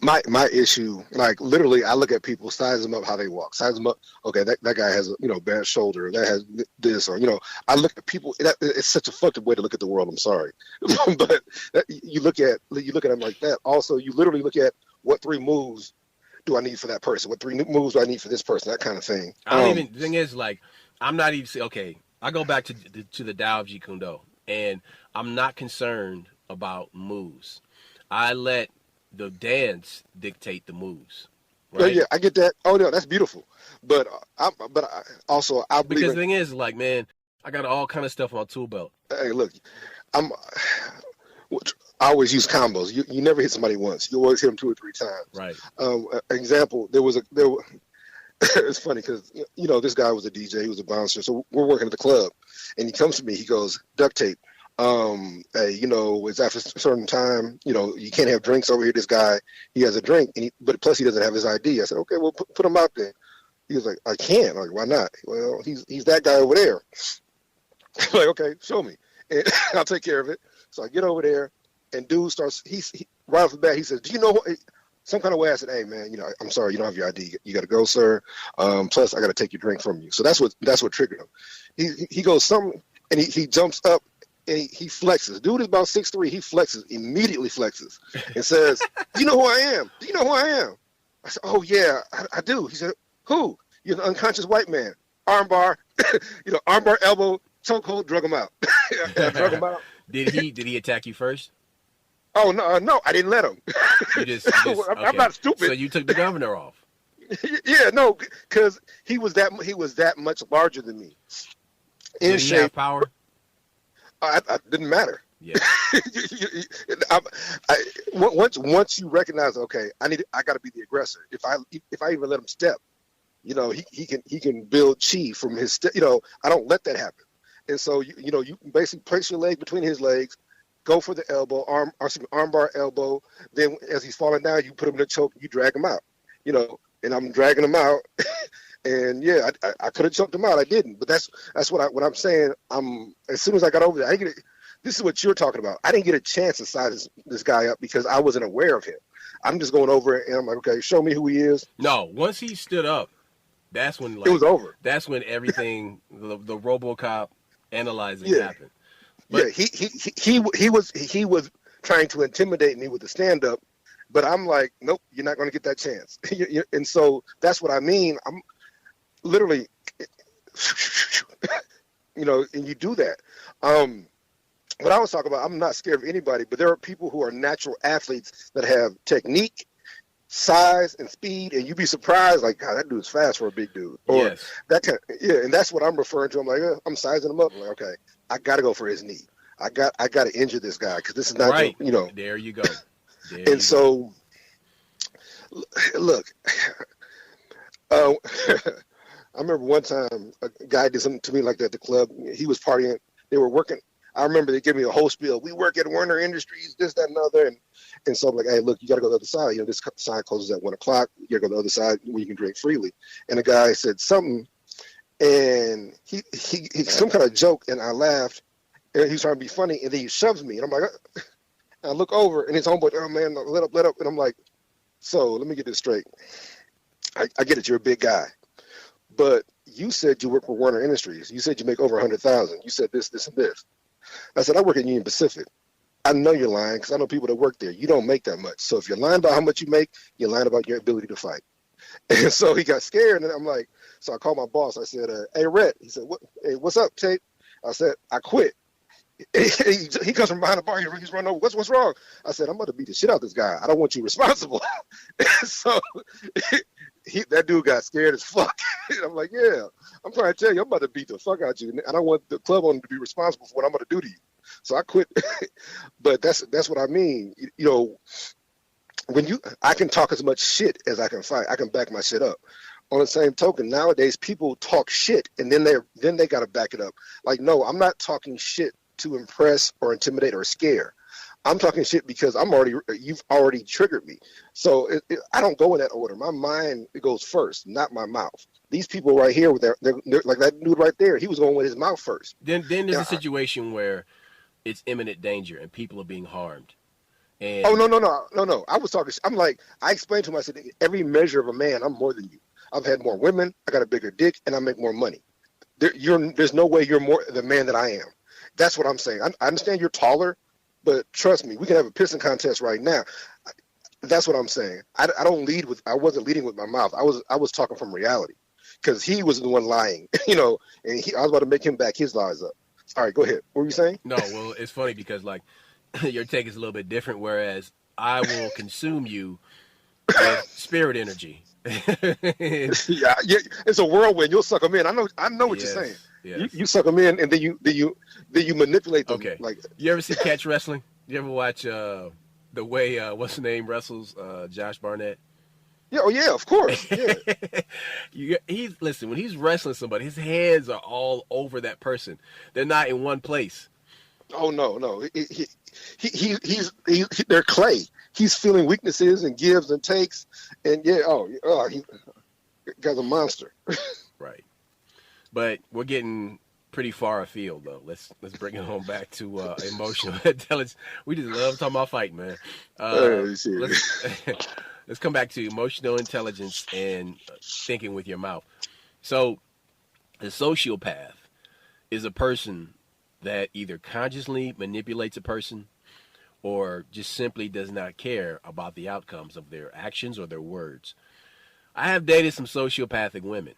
Speaker 2: My issue, like literally, I look at people, size them up how they walk, size them up. Okay, that guy has a bad shoulder, that has this, or I look at people. It's such a fucked up way to look at the world. I'm sorry, but you look at them like that. Also, you literally look at what 3 moves do I need for that person? What 3 moves do I need for this person? That kind of thing.
Speaker 1: I don't even. The thing is, like, I'm not even. Okay, I go back to the Tao of Jeet Kune Do, and I'm not concerned about moves. I let the dance dictate the moves. Right?
Speaker 2: Yeah, I get that. Oh no, that's beautiful. But also I believe
Speaker 1: because the thing is, like, man, I got all kind of stuff on my tool belt.
Speaker 2: Hey, look, I'm. I always use combos. You never hit somebody once. You always hit them 2 or 3 times.
Speaker 1: Right.
Speaker 2: Example. It's funny because this guy was a DJ. He was a bouncer. So we're working at the club, and he comes to me. He goes, duct tape. Hey, it's after a certain time. You can't have drinks over here. This guy, he has a drink, but plus he doesn't have his ID. I said, okay, well put him out there. He was like, I can't. I'm like, why not? Well, he's that guy over there. I'm like, okay, show me, and I'll take care of it. So I get over there, and dude starts. He right off the bat, he says, do you know what? Some kind of way I said, hey man, I'm sorry, you don't have your ID. You got to go, sir. Plus I got to take your drink from you. So that's what triggered him. He goes something, and he jumps up. And he flexes. Dude is about 6'3". He flexes, immediately flexes, and says, "Do you know who I am? Do you know who I am?" I said, "Oh yeah, I do." He said, "Who?" You're the unconscious white man. Armbar, armbar, elbow, chokehold, drug him out. Drug him out.
Speaker 1: Did he attack you first?
Speaker 2: Oh no, I didn't let him.
Speaker 1: You just
Speaker 2: I'm
Speaker 1: okay.
Speaker 2: not stupid.
Speaker 1: So you took the governor off.
Speaker 2: Yeah, no, because he was that much larger than me.
Speaker 1: Did he have power?
Speaker 2: I didn't matter.
Speaker 1: Yeah.
Speaker 2: Once you recognize, okay, I got to be the aggressor. If I even let him step, he can build chi from his step. I don't let that happen. And so you basically place your leg between his legs, go for the elbow, armbar elbow. Then as he's falling down, you put him in a choke, you drag him out. And I'm dragging him out. And yeah, I could have choked him out. I didn't, but that's what I'm saying. As soon as I got over there, this is what you're talking about. I didn't get a chance to size this guy up because I wasn't aware of him. I'm just going over it, and I'm like, okay, show me who he is.
Speaker 1: No, once he stood up, that's when
Speaker 2: it was over.
Speaker 1: That's when everything, the RoboCop analyzing happened. But
Speaker 2: yeah, he was trying to intimidate me with the stand up, but I'm like, nope, you're not going to get that chance. And so that's what I mean. I'm literally, and you do that. What I was talking about, I'm not scared of anybody, but there are people who are natural athletes that have technique, size, and speed, and you'd be surprised, like, God, that dude's fast for a big dude. Or
Speaker 1: yes.
Speaker 2: that kind of, and that's what I'm referring to. I'm like, I'm sizing him up. I'm like, okay, I got to go for his knee. I got to injure this guy because this is not,
Speaker 1: right. There you go.
Speaker 2: And so, look, I remember one time a guy did something to me like that at the club. He was partying. They were working. I remember they gave me a whole spiel. We work at Warner Industries, this, that, and other. And so I'm like, hey, look, you got to go to the other side. This side closes at 1 o'clock. You got to go to the other side where you can drink freely. And the guy said something, and he some kind of joke, and I laughed. And he was trying to be funny, and then he shoves me. And I'm like, I look over, and his homeboy, oh, man, let up. And I'm like, so let me get this straight. I get it. You're a big guy. But you said you work for Warner Industries. You said you make over 100,000. You said this, and this. I said, I work at Union Pacific. I know you're lying because I know people that work there. You don't make that much. So if you're lying about how much you make, you're lying about your ability to fight. And so he got scared, and I'm like, so I called my boss. I said, hey, Rhett. He said, hey, what's up, Tate? I said, I quit. He comes from behind the bar. He's running over. What's wrong? I said, I'm going to beat the shit out of this guy. I don't want you responsible. So that dude got scared as fuck. And I'm like, yeah, I'm trying to tell you, I'm about to beat the fuck out of you. I don't want the club owner to be responsible for what I'm going to do to you. So I quit. But that's what I mean. I can talk as much shit as I can fight. I can back my shit up. On the same token, nowadays people talk shit and then they got to back it up. Like, no, I'm not talking shit to impress or intimidate or scare. I'm talking shit because you've already triggered me. So I don't go in that order. My mind, it goes first, not my mouth. Theyese people right here, they're like that dude right there. He was going with his mouth first.
Speaker 1: Then there's a situation where it's imminent danger and people are being harmed.
Speaker 2: Oh,
Speaker 1: And
Speaker 2: no. I was talking. I'm like, I explained to him. I said, every measure of a man, I'm more than you. I've had more women. I got a bigger dick, and I make more money. There's no way you're more the man that I am. That's what I'm saying. I understand you're taller, but trust me, we can have a pissing contest right now. That's what I'm saying. I don't lead with. I wasn't leading with my mouth. I was talking from reality, because he was the one lying, and I was about to make him back his lies up. All right, go ahead. What were you saying?
Speaker 1: no, well, it's funny because like your take is a little bit different, whereas I will consume you with spirit energy.
Speaker 2: Yeah, it's a whirlwind. You'll suck them in. I know what you're saying.
Speaker 1: Yes.
Speaker 2: You suck them in, and then you manipulate them.
Speaker 1: Okay.
Speaker 2: Like,
Speaker 1: You ever see catch wrestling? You ever watch the way what's the name wrestles? Josh Barnett.
Speaker 2: yeah, oh yeah, of course. Yeah.
Speaker 1: Listen, when he's wrestling somebody, his hands are all over that person. They're not in one place.
Speaker 2: Oh no. He's they're clay. He's feeling weaknesses and gives and takes, and he guy's a monster.
Speaker 1: Right. But we're getting pretty far afield though. Let's bring it on back to emotional intelligence. We just love talking about fighting, man. Let's come back to emotional intelligence and thinking with your mouth. So, a sociopath is a person that either consciously manipulates a person or just simply does not care about the outcomes of their actions or their words. I have dated some sociopathic women.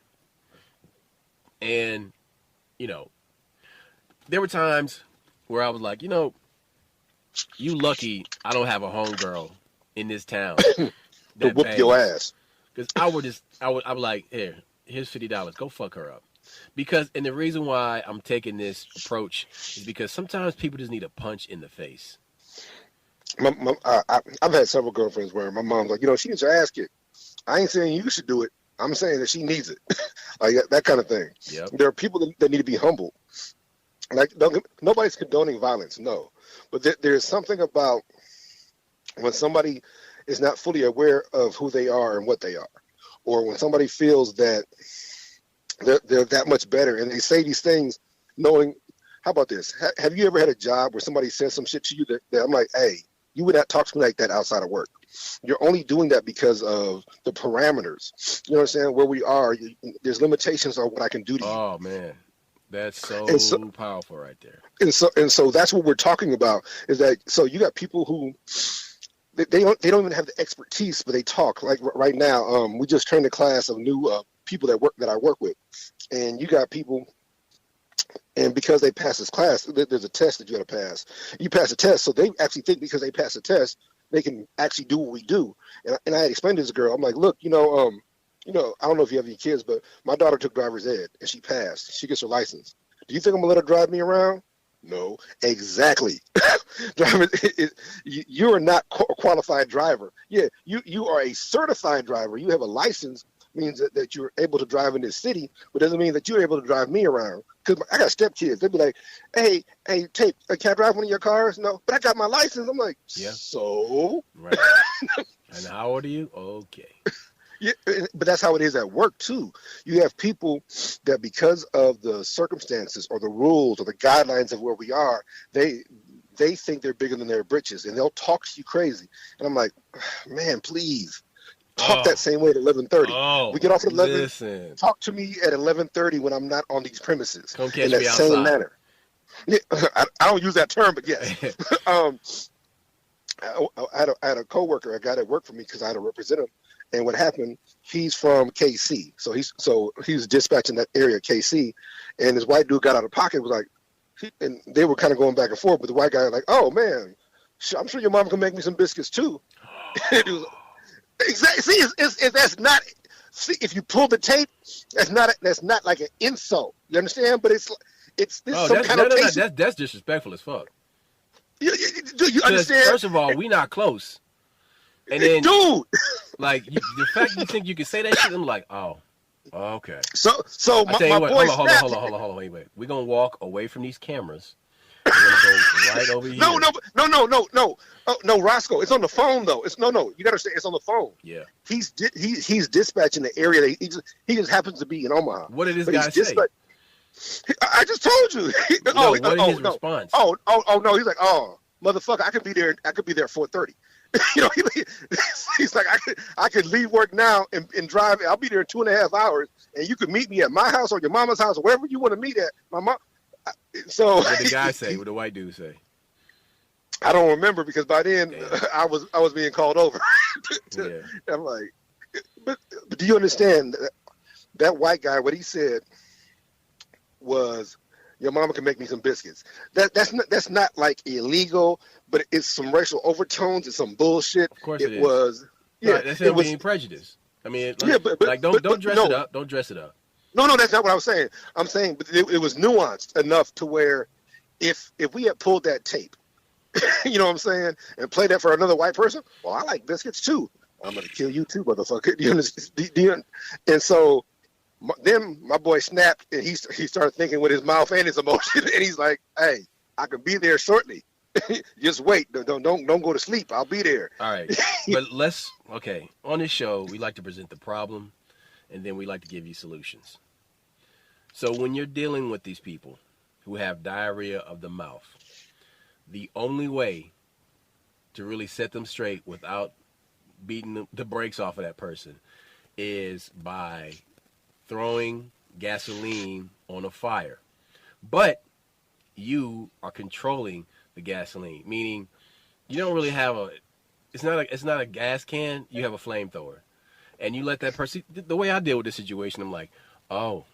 Speaker 1: And, there were times where I was like, you lucky I don't have a homegirl in this town
Speaker 2: To whoop your ass.
Speaker 1: Because I would like, here's $50. Go fuck her up. And the reason why I'm taking this approach is because sometimes people just need a punch in the face.
Speaker 2: I've had several girlfriends where my mom's like, she needs her ass kicked. I ain't saying you should do it. I'm saying that she needs it. Like that kind of thing.
Speaker 1: Yep.
Speaker 2: There are people that need to be humbled. Like, nobody's condoning violence, no. But there's something about when somebody is not fully aware of who they are and what they are, or when somebody feels that they're that much better and they say these things knowing. How about this? Have you ever had a job where somebody says some shit to you that I'm like, hey, you would not talk to me like that outside of work. You're only doing that because of the parameters. You know what I'm saying? Where we are, there's limitations on what I can do to you.
Speaker 1: Oh, man. That's so powerful right there.
Speaker 2: And so that's what we're talking about, is that, so you got people who, they don't even have the expertise, but they talk. Like right now, we just trained a class of new people that I work with. And you got people, and because they pass this class, there's a test that you got to pass. You pass the test, so they actually think because they pass the test, they can actually do what we do. And I had explained to this girl, I'm like, look, I don't know if you have any kids, but my daughter took driver's ed and she passed. She gets her license. Do you think I'm gonna let her drive me around? No, exactly. You are not a qualified driver. Yeah, you are a certified driver. You have a license, means that you're able to drive in this city, but doesn't mean that you're able to drive me around. Because I got stepkids. They'd be like, hey, Tape, can I drive one of your cars? No, but I got my license. I'm like, yeah. So?
Speaker 1: Right. And how old are you? Okay.
Speaker 2: Yeah, but that's how it is at work, too. You have people that because of the circumstances or the rules or the guidelines of where we are, they think they're bigger than their britches, and they'll talk to you crazy. And I'm like, man, please. Talk that same way at 11:30. We get off at 11.
Speaker 1: Listen.
Speaker 2: Talk to me at 11:30 when I'm not on these premises.
Speaker 1: Come catch
Speaker 2: in that
Speaker 1: me outside.
Speaker 2: same manner. Yeah, I don't use that term, but yes. I had a coworker, a guy that worked for me because I had to represent him. And what happened? He's from KC, so he's dispatching that area, KC. And this white dude got out of pocket, was like, and they were kind of going back and forth. But the white guy was like, oh man, I'm sure your mom can make me some biscuits too. And it was, exactly. See, that's not. See, if you pull the tape, that's not like an insult. You understand? But it's some kind of.
Speaker 1: No, that's disrespectful as fuck.
Speaker 2: You understand?
Speaker 1: First of all, we not close. And then,
Speaker 2: dude,
Speaker 1: like the fact you think you can say that shit, I'm like, oh, okay.
Speaker 2: So my boy,
Speaker 1: hold on, wait. We're gonna walk away from these cameras. We're gonna go right over here.
Speaker 2: No. Oh, no, Roscoe. It's on the phone though. You gotta understand. It's on the phone.
Speaker 1: Yeah.
Speaker 2: He's dispatching the area. He just happens to be in Omaha.
Speaker 1: What did this guy say?
Speaker 2: I just told you.
Speaker 1: What is his response?
Speaker 2: Oh no. He's like, oh. motherfucker, I could be there. I could be there at 4:30. You know, he's like, I could leave work now and drive. I'll be there in 2.5 hours, and you could meet me at my house or your mama's house or wherever you want to meet at. My mom. So
Speaker 1: What did the guy say? What did the white dude say?
Speaker 2: I don't remember because by then I was being called over. I'm like, but do you understand that white guy? What he said was, your mama can make me some biscuits. That's not like illegal, but it's some racial overtones. It's some bullshit.
Speaker 1: Of course it is.
Speaker 2: Was.
Speaker 1: Yeah, that's him being prejudiced. I mean, don't dress it up. Don't dress it up.
Speaker 2: No, that's not what I was saying. I'm saying, but it was nuanced enough to where if we had pulled that tape, you know what I'm saying, and played that for another white person, well, I like biscuits too. I'm gonna kill you too, motherfucker. Do you understand? And so. Then my boy snapped, and he started thinking with his mouth and his emotion, and he's like, "Hey, I can be there shortly. Just wait. Don't go to sleep. I'll be there."
Speaker 1: All right, but on this show, we like to present the problem, and then we like to give you solutions. So when you're dealing with these people who have diarrhea of the mouth, the only way to really set them straight without beating the brakes off of that person is by throwing gasoline on a fire. But you are controlling the gasoline, meaning you don't really have it's not a gas can, you have a flamethrower. And you let that person, the way I deal with this situation, I'm like, oh,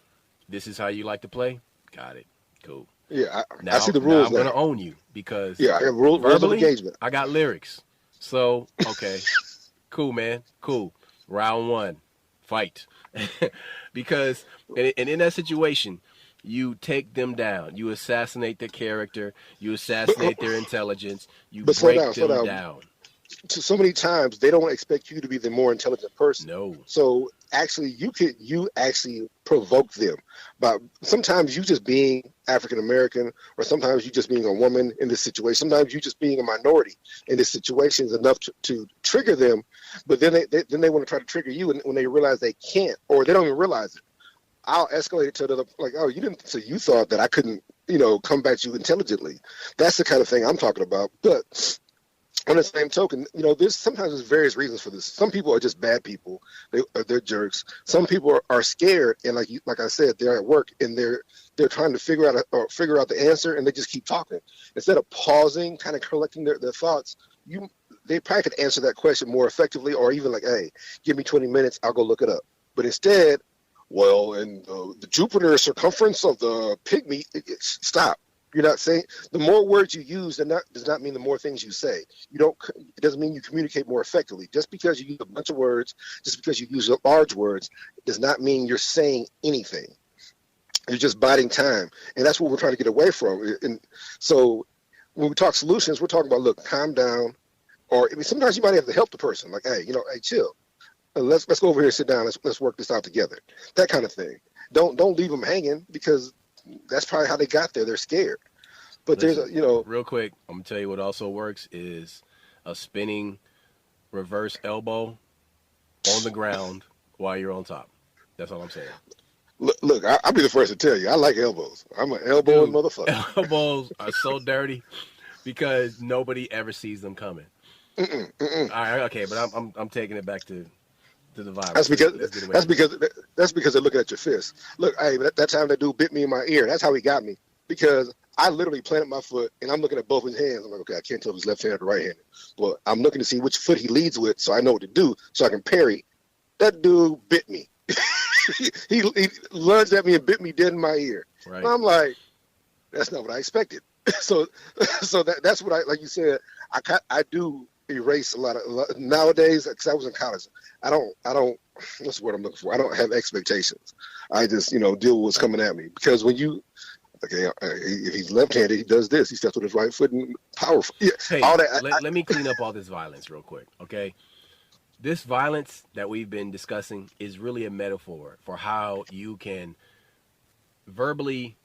Speaker 1: this is how you like to play? Got it. Cool.
Speaker 2: Yeah, I see the rules.
Speaker 1: I'm going to own you because
Speaker 2: I have rules of engagement.
Speaker 1: I got lyrics. So, okay, cool, man. Cool. Round 1, fight. Because, and in that situation, you take them down. You assassinate their character. You assassinate their intelligence. You break them down.
Speaker 2: So many times, they don't expect you to be the more intelligent person.
Speaker 1: No.
Speaker 2: So actually, you actually provoke them. But sometimes you just being African American, or sometimes you just being a woman in this situation. Sometimes you just being a minority in this situation is enough to trigger them. But then they want to try to trigger you, and when they realize they can't, or they don't even realize it, I'll escalate it to the like, oh, you didn't. So you thought that I couldn't, come back to you intelligently. That's the kind of thing I'm talking about. But on the same token, there's various reasons for this. Some people are just bad people; they're jerks. Some people are scared, and like I said, they're at work and they're trying to figure out the answer, and they just keep talking instead of pausing, kind of collecting their thoughts. They probably could answer that question more effectively, or even like, hey, give me 20 minutes, I'll go look it up. But instead, well, and the Jupiter circumference of the pygmy, stop. You're not saying, the more words you use, does not mean the more things you say. It doesn't mean you communicate more effectively. Just because you use a bunch of words, just because you use large words, does not mean you're saying anything. You're just biding time. And that's what we're trying to get away from. And so when we talk solutions, we're talking about, look, calm down. Or sometimes you might have to help the person. Like, hey, hey, chill. Let's go over here and sit down. Let's work this out together. That kind of thing. Don't leave them hanging, because that's probably how they got there. They're scared. But
Speaker 1: listen, real quick, I'm going to tell you what also works is a spinning reverse elbow on the ground while you're on top. That's all I'm saying.
Speaker 2: Look, I'll be the first to tell you, I like elbows. I'm an elbowing motherfucker.
Speaker 1: Elbows are so dirty because nobody ever sees them coming. All right, okay, but I'm taking it back to the vibe. That's because they're looking at your fist. Look, hey, that time that dude bit me in my ear. That's how he got me, because I literally planted my foot and I'm looking at both his hands. I'm like, okay, I can't tell if he's left-handed or right-handed. Well, I'm looking to see which foot he leads with, so I know what to do, so I can parry. That dude bit me. he lunged at me and bit me dead in my ear. Right.
Speaker 2: I'm like, that's not what I expected. so that's what like you said. I do erase a lot nowadays, because I was in college. I don't. What's the word I'm looking for? I don't have expectations. I just deal with what's coming at me, because when you. Okay, if he's left-handed, he does this. He steps with his right foot and powerful. Yeah,
Speaker 1: hey,
Speaker 2: all that.
Speaker 1: Let me clean up all this violence real quick, okay? This violence that we've been discussing is really a metaphor for how you can verbally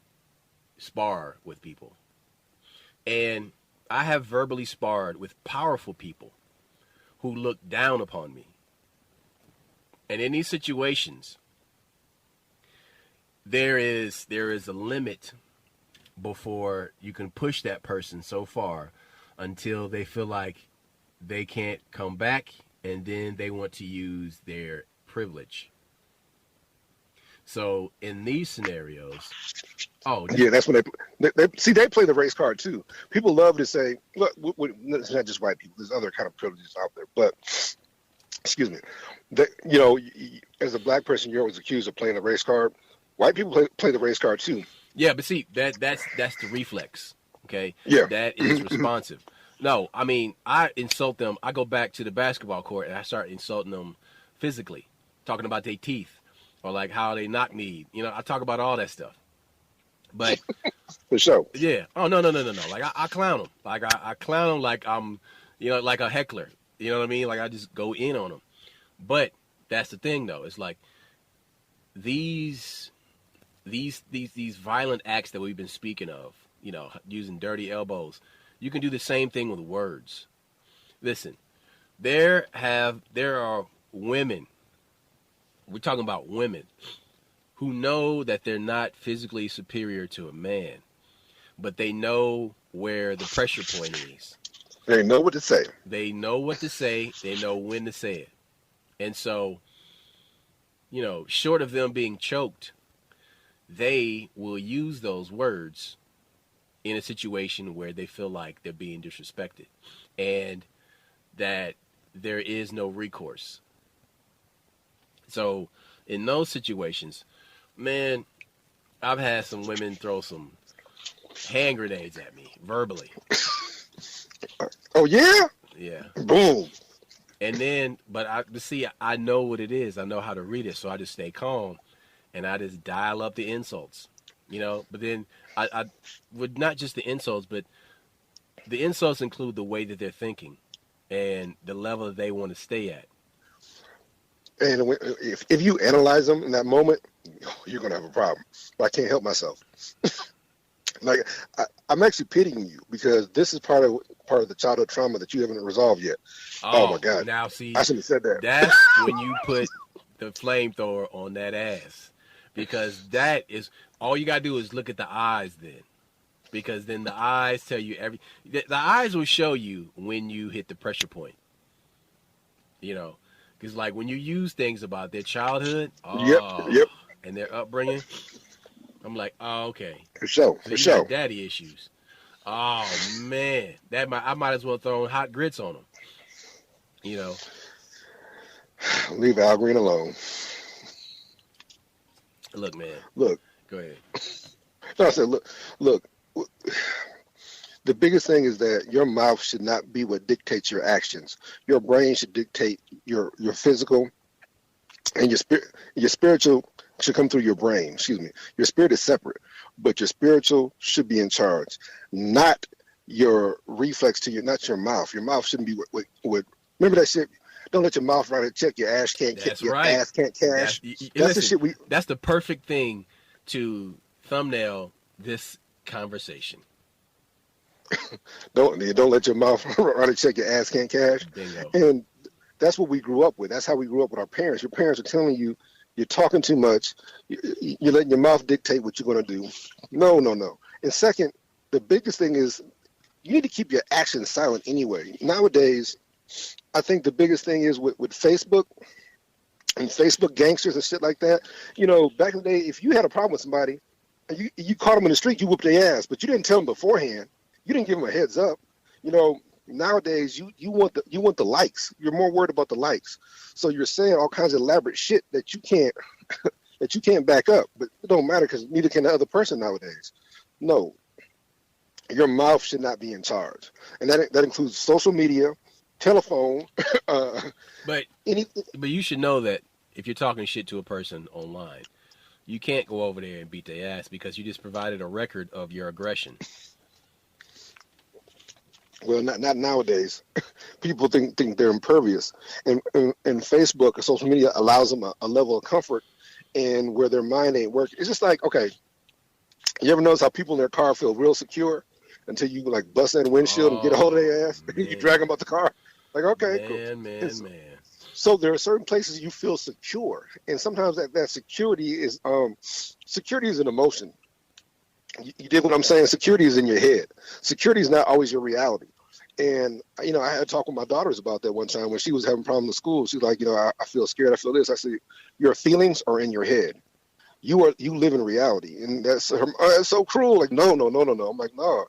Speaker 1: spar with people. And I have verbally sparred with powerful people who look down upon me. And in these situations, there is a limit before you can push that person so far until they feel like they can't come back, and then they want to use their privilege. So in these scenarios, oh,
Speaker 2: Yeah, that's when they see they play the race card too. People love to say, look, it's not just white people. There's other kind of privileges out there, but excuse me, that as a black person, you're always accused of playing the race card. White people play the race card too.
Speaker 1: yeah, but see that's the reflex. Okay,
Speaker 2: Yeah.
Speaker 1: that is responsive. No, I mean I insult them. I go back to the basketball court and I start insulting them physically, talking about their teeth or like how they knock me. I talk about all that stuff. But
Speaker 2: For sure.
Speaker 1: yeah, oh no. Like I clown them. Like I clown them like I'm, like a heckler. You know what I mean? Like I just go in on them. But that's the thing though. It's like these violent acts that we've been speaking of, using dirty elbows. You can do the same thing with words. Listen, there are women. We're talking about women who know that they're not physically superior to a man, but they know where the pressure point is.
Speaker 2: They know what to say.
Speaker 1: They know what to say. They know when to say it. And so, short of them being choked, they will use those words in a situation where they feel like they're being disrespected and that there is no recourse. So in those situations, man, I've had some women throw some hand grenades at me verbally.
Speaker 2: Oh yeah?
Speaker 1: Yeah.
Speaker 2: Boom.
Speaker 1: And then, but I know what it is. I know how to read it. So I just stay calm and I just dial up the insults, but then I would not just the insults, but the insults include the way that they're thinking and the level that they want to stay at.
Speaker 2: And if you analyze them in that moment, you're going to have a problem. But I can't help myself. Like I'm actually pitying you because this is part of the childhood trauma that you haven't resolved yet. Oh my God!
Speaker 1: Now see,
Speaker 2: I shouldn't have said that.
Speaker 1: That's when you put the flamethrower on that ass, because that is all you gotta do is look at the eyes then, because then the eyes tell you the eyes will show you when you hit the pressure point. Because like when you use things about their childhood,
Speaker 2: Yep,
Speaker 1: and their upbringing. I'm like, oh, okay.
Speaker 2: For sure.
Speaker 1: Got daddy issues. Oh man, I might as well throw hot grits on them.
Speaker 2: Leave Al Green alone.
Speaker 1: Look, man.
Speaker 2: Look.
Speaker 1: Go ahead.
Speaker 2: No, I said, look. The biggest thing is that your mouth should not be what dictates your actions. Your brain should dictate your physical, and your spiritual should come through your brain. Excuse me. Your spirit is separate, but your spiritual should be in charge, not your reflex not your mouth. Your mouth shouldn't be what remember that shit. Don't let your mouth write a check. Your ass can't ass can't cash. That's the shit
Speaker 1: That's the perfect thing to thumbnail this conversation.
Speaker 2: Don't let your mouth write a check. Your ass can't cash.
Speaker 1: Bingo.
Speaker 2: And that's what we grew up with. That's how we grew up with our parents. Your parents are telling you you're talking too much. You're letting your mouth dictate what you're going to do. No. And second, the biggest thing is you need to keep your actions silent anyway. Nowadays, I think the biggest thing is with Facebook and Facebook gangsters and shit like that. Back in the day, if you had a problem with somebody and you caught them in the street, you whooped their ass, but you didn't tell them beforehand. You didn't give them a heads up. Nowadays you want the likes. You're more worried about the likes. So you're saying all kinds of elaborate shit that you can't back up. But it don't matter because neither can the other person nowadays. No, your mouth should not be in charge, and that includes social media, telephone.
Speaker 1: But you should know that if you're talking shit to a person online, you can't go over there and beat their ass because you just provided a record of your aggression.
Speaker 2: Well, not nowadays. People think they're impervious, and Facebook or social media allows them a level of comfort, and where their mind ain't working. It's just like, okay, you ever notice how people in their car feel real secure until you like bust that windshield and get a hold of their ass, and you drag them out the car. Like, okay, cool.
Speaker 1: Man.
Speaker 2: So there are certain places you feel secure, and sometimes that security is an emotion. You dig what I'm saying? Security is in your head. Security is not always your reality. And, I had talked with my daughters about that one time when she was having problems with school. She's like, I feel scared. I feel this. I said, your feelings are in your head. You live in reality. And that's so cruel. Like, no, no, no, no, no. I'm like, no.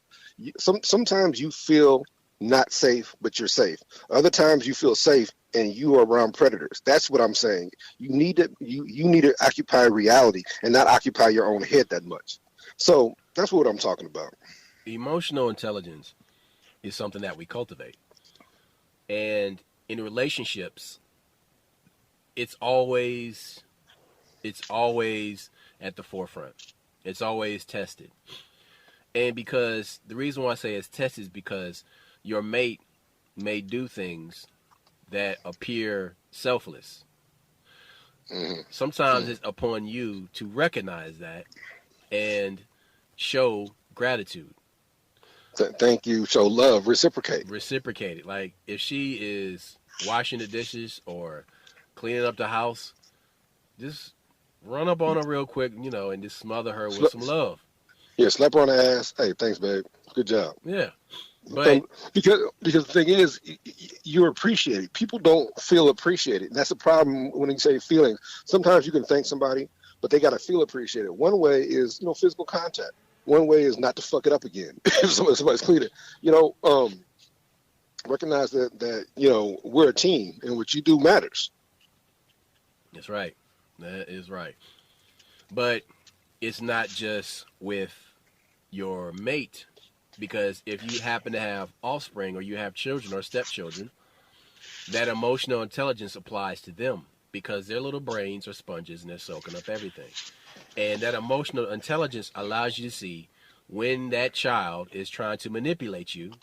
Speaker 2: Sometimes you feel not safe, but you're safe. Other times you feel safe and you are around predators. That's what I'm saying. You need to occupy reality and not occupy your own head that much. So that's what I'm talking about.
Speaker 1: Emotional intelligence is something that we cultivate. And in relationships, it's always at the forefront. It's always tested. And because the reason why I say it's tested is because your mate may do things that appear selfless.
Speaker 2: Mm-hmm.
Speaker 1: Sometimes it's upon you to recognize that and show gratitude.
Speaker 2: Thank you. Show love. Reciprocate.
Speaker 1: Reciprocate it. Like if she is washing the dishes or cleaning up the house, just run up on her real quick, and just smother her with some love.
Speaker 2: Yeah, slap her on the ass. Hey, thanks, babe. Good job.
Speaker 1: Yeah. But
Speaker 2: because the thing is, you're appreciated. People don't feel appreciated. And that's the problem when you say feelings. Sometimes you can thank somebody, but they got to feel appreciated. One way is, physical contact. One way is not to fuck it up again. If somebody's cleaning, recognize that we're a team and what you do matters.
Speaker 1: That's right. That is right. But it's not just with your mate, because if you happen to have offspring or you have children or stepchildren, that emotional intelligence applies to them because their little brains are sponges and they're soaking up everything. And that emotional intelligence allows you to see when that child is trying to manipulate you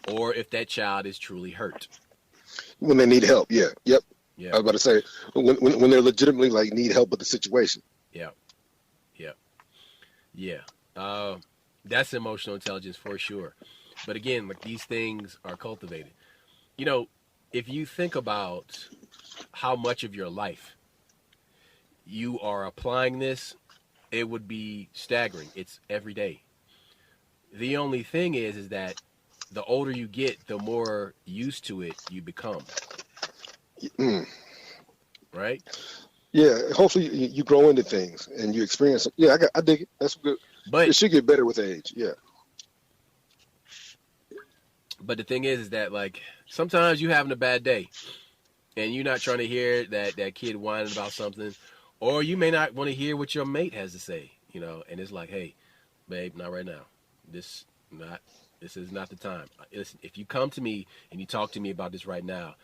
Speaker 1: or if that child is truly hurt.
Speaker 2: When they need help, yeah. Yep.
Speaker 1: Yeah.
Speaker 2: I was about to say, when they're legitimately need help with the situation.
Speaker 1: Yeah. Yeah. Yeah. That's emotional intelligence for sure. But again, these things are cultivated. If you think about how much of your life you are applying this, it would be staggering. It's every day. The only thing is that the older you get, the more used to it you become.
Speaker 2: Mm.
Speaker 1: Right?
Speaker 2: Yeah. Hopefully you grow into things and you experience it. Yeah, I dig it. That's good. But it should get better with age. Yeah.
Speaker 1: But the thing is that sometimes you having a bad day and you're not trying to hear that kid whining about something, or you may not want to hear what your mate has to say, and it's like, hey, babe, not right now. This is not the time. Listen, if you come to me and you talk to me about this right now,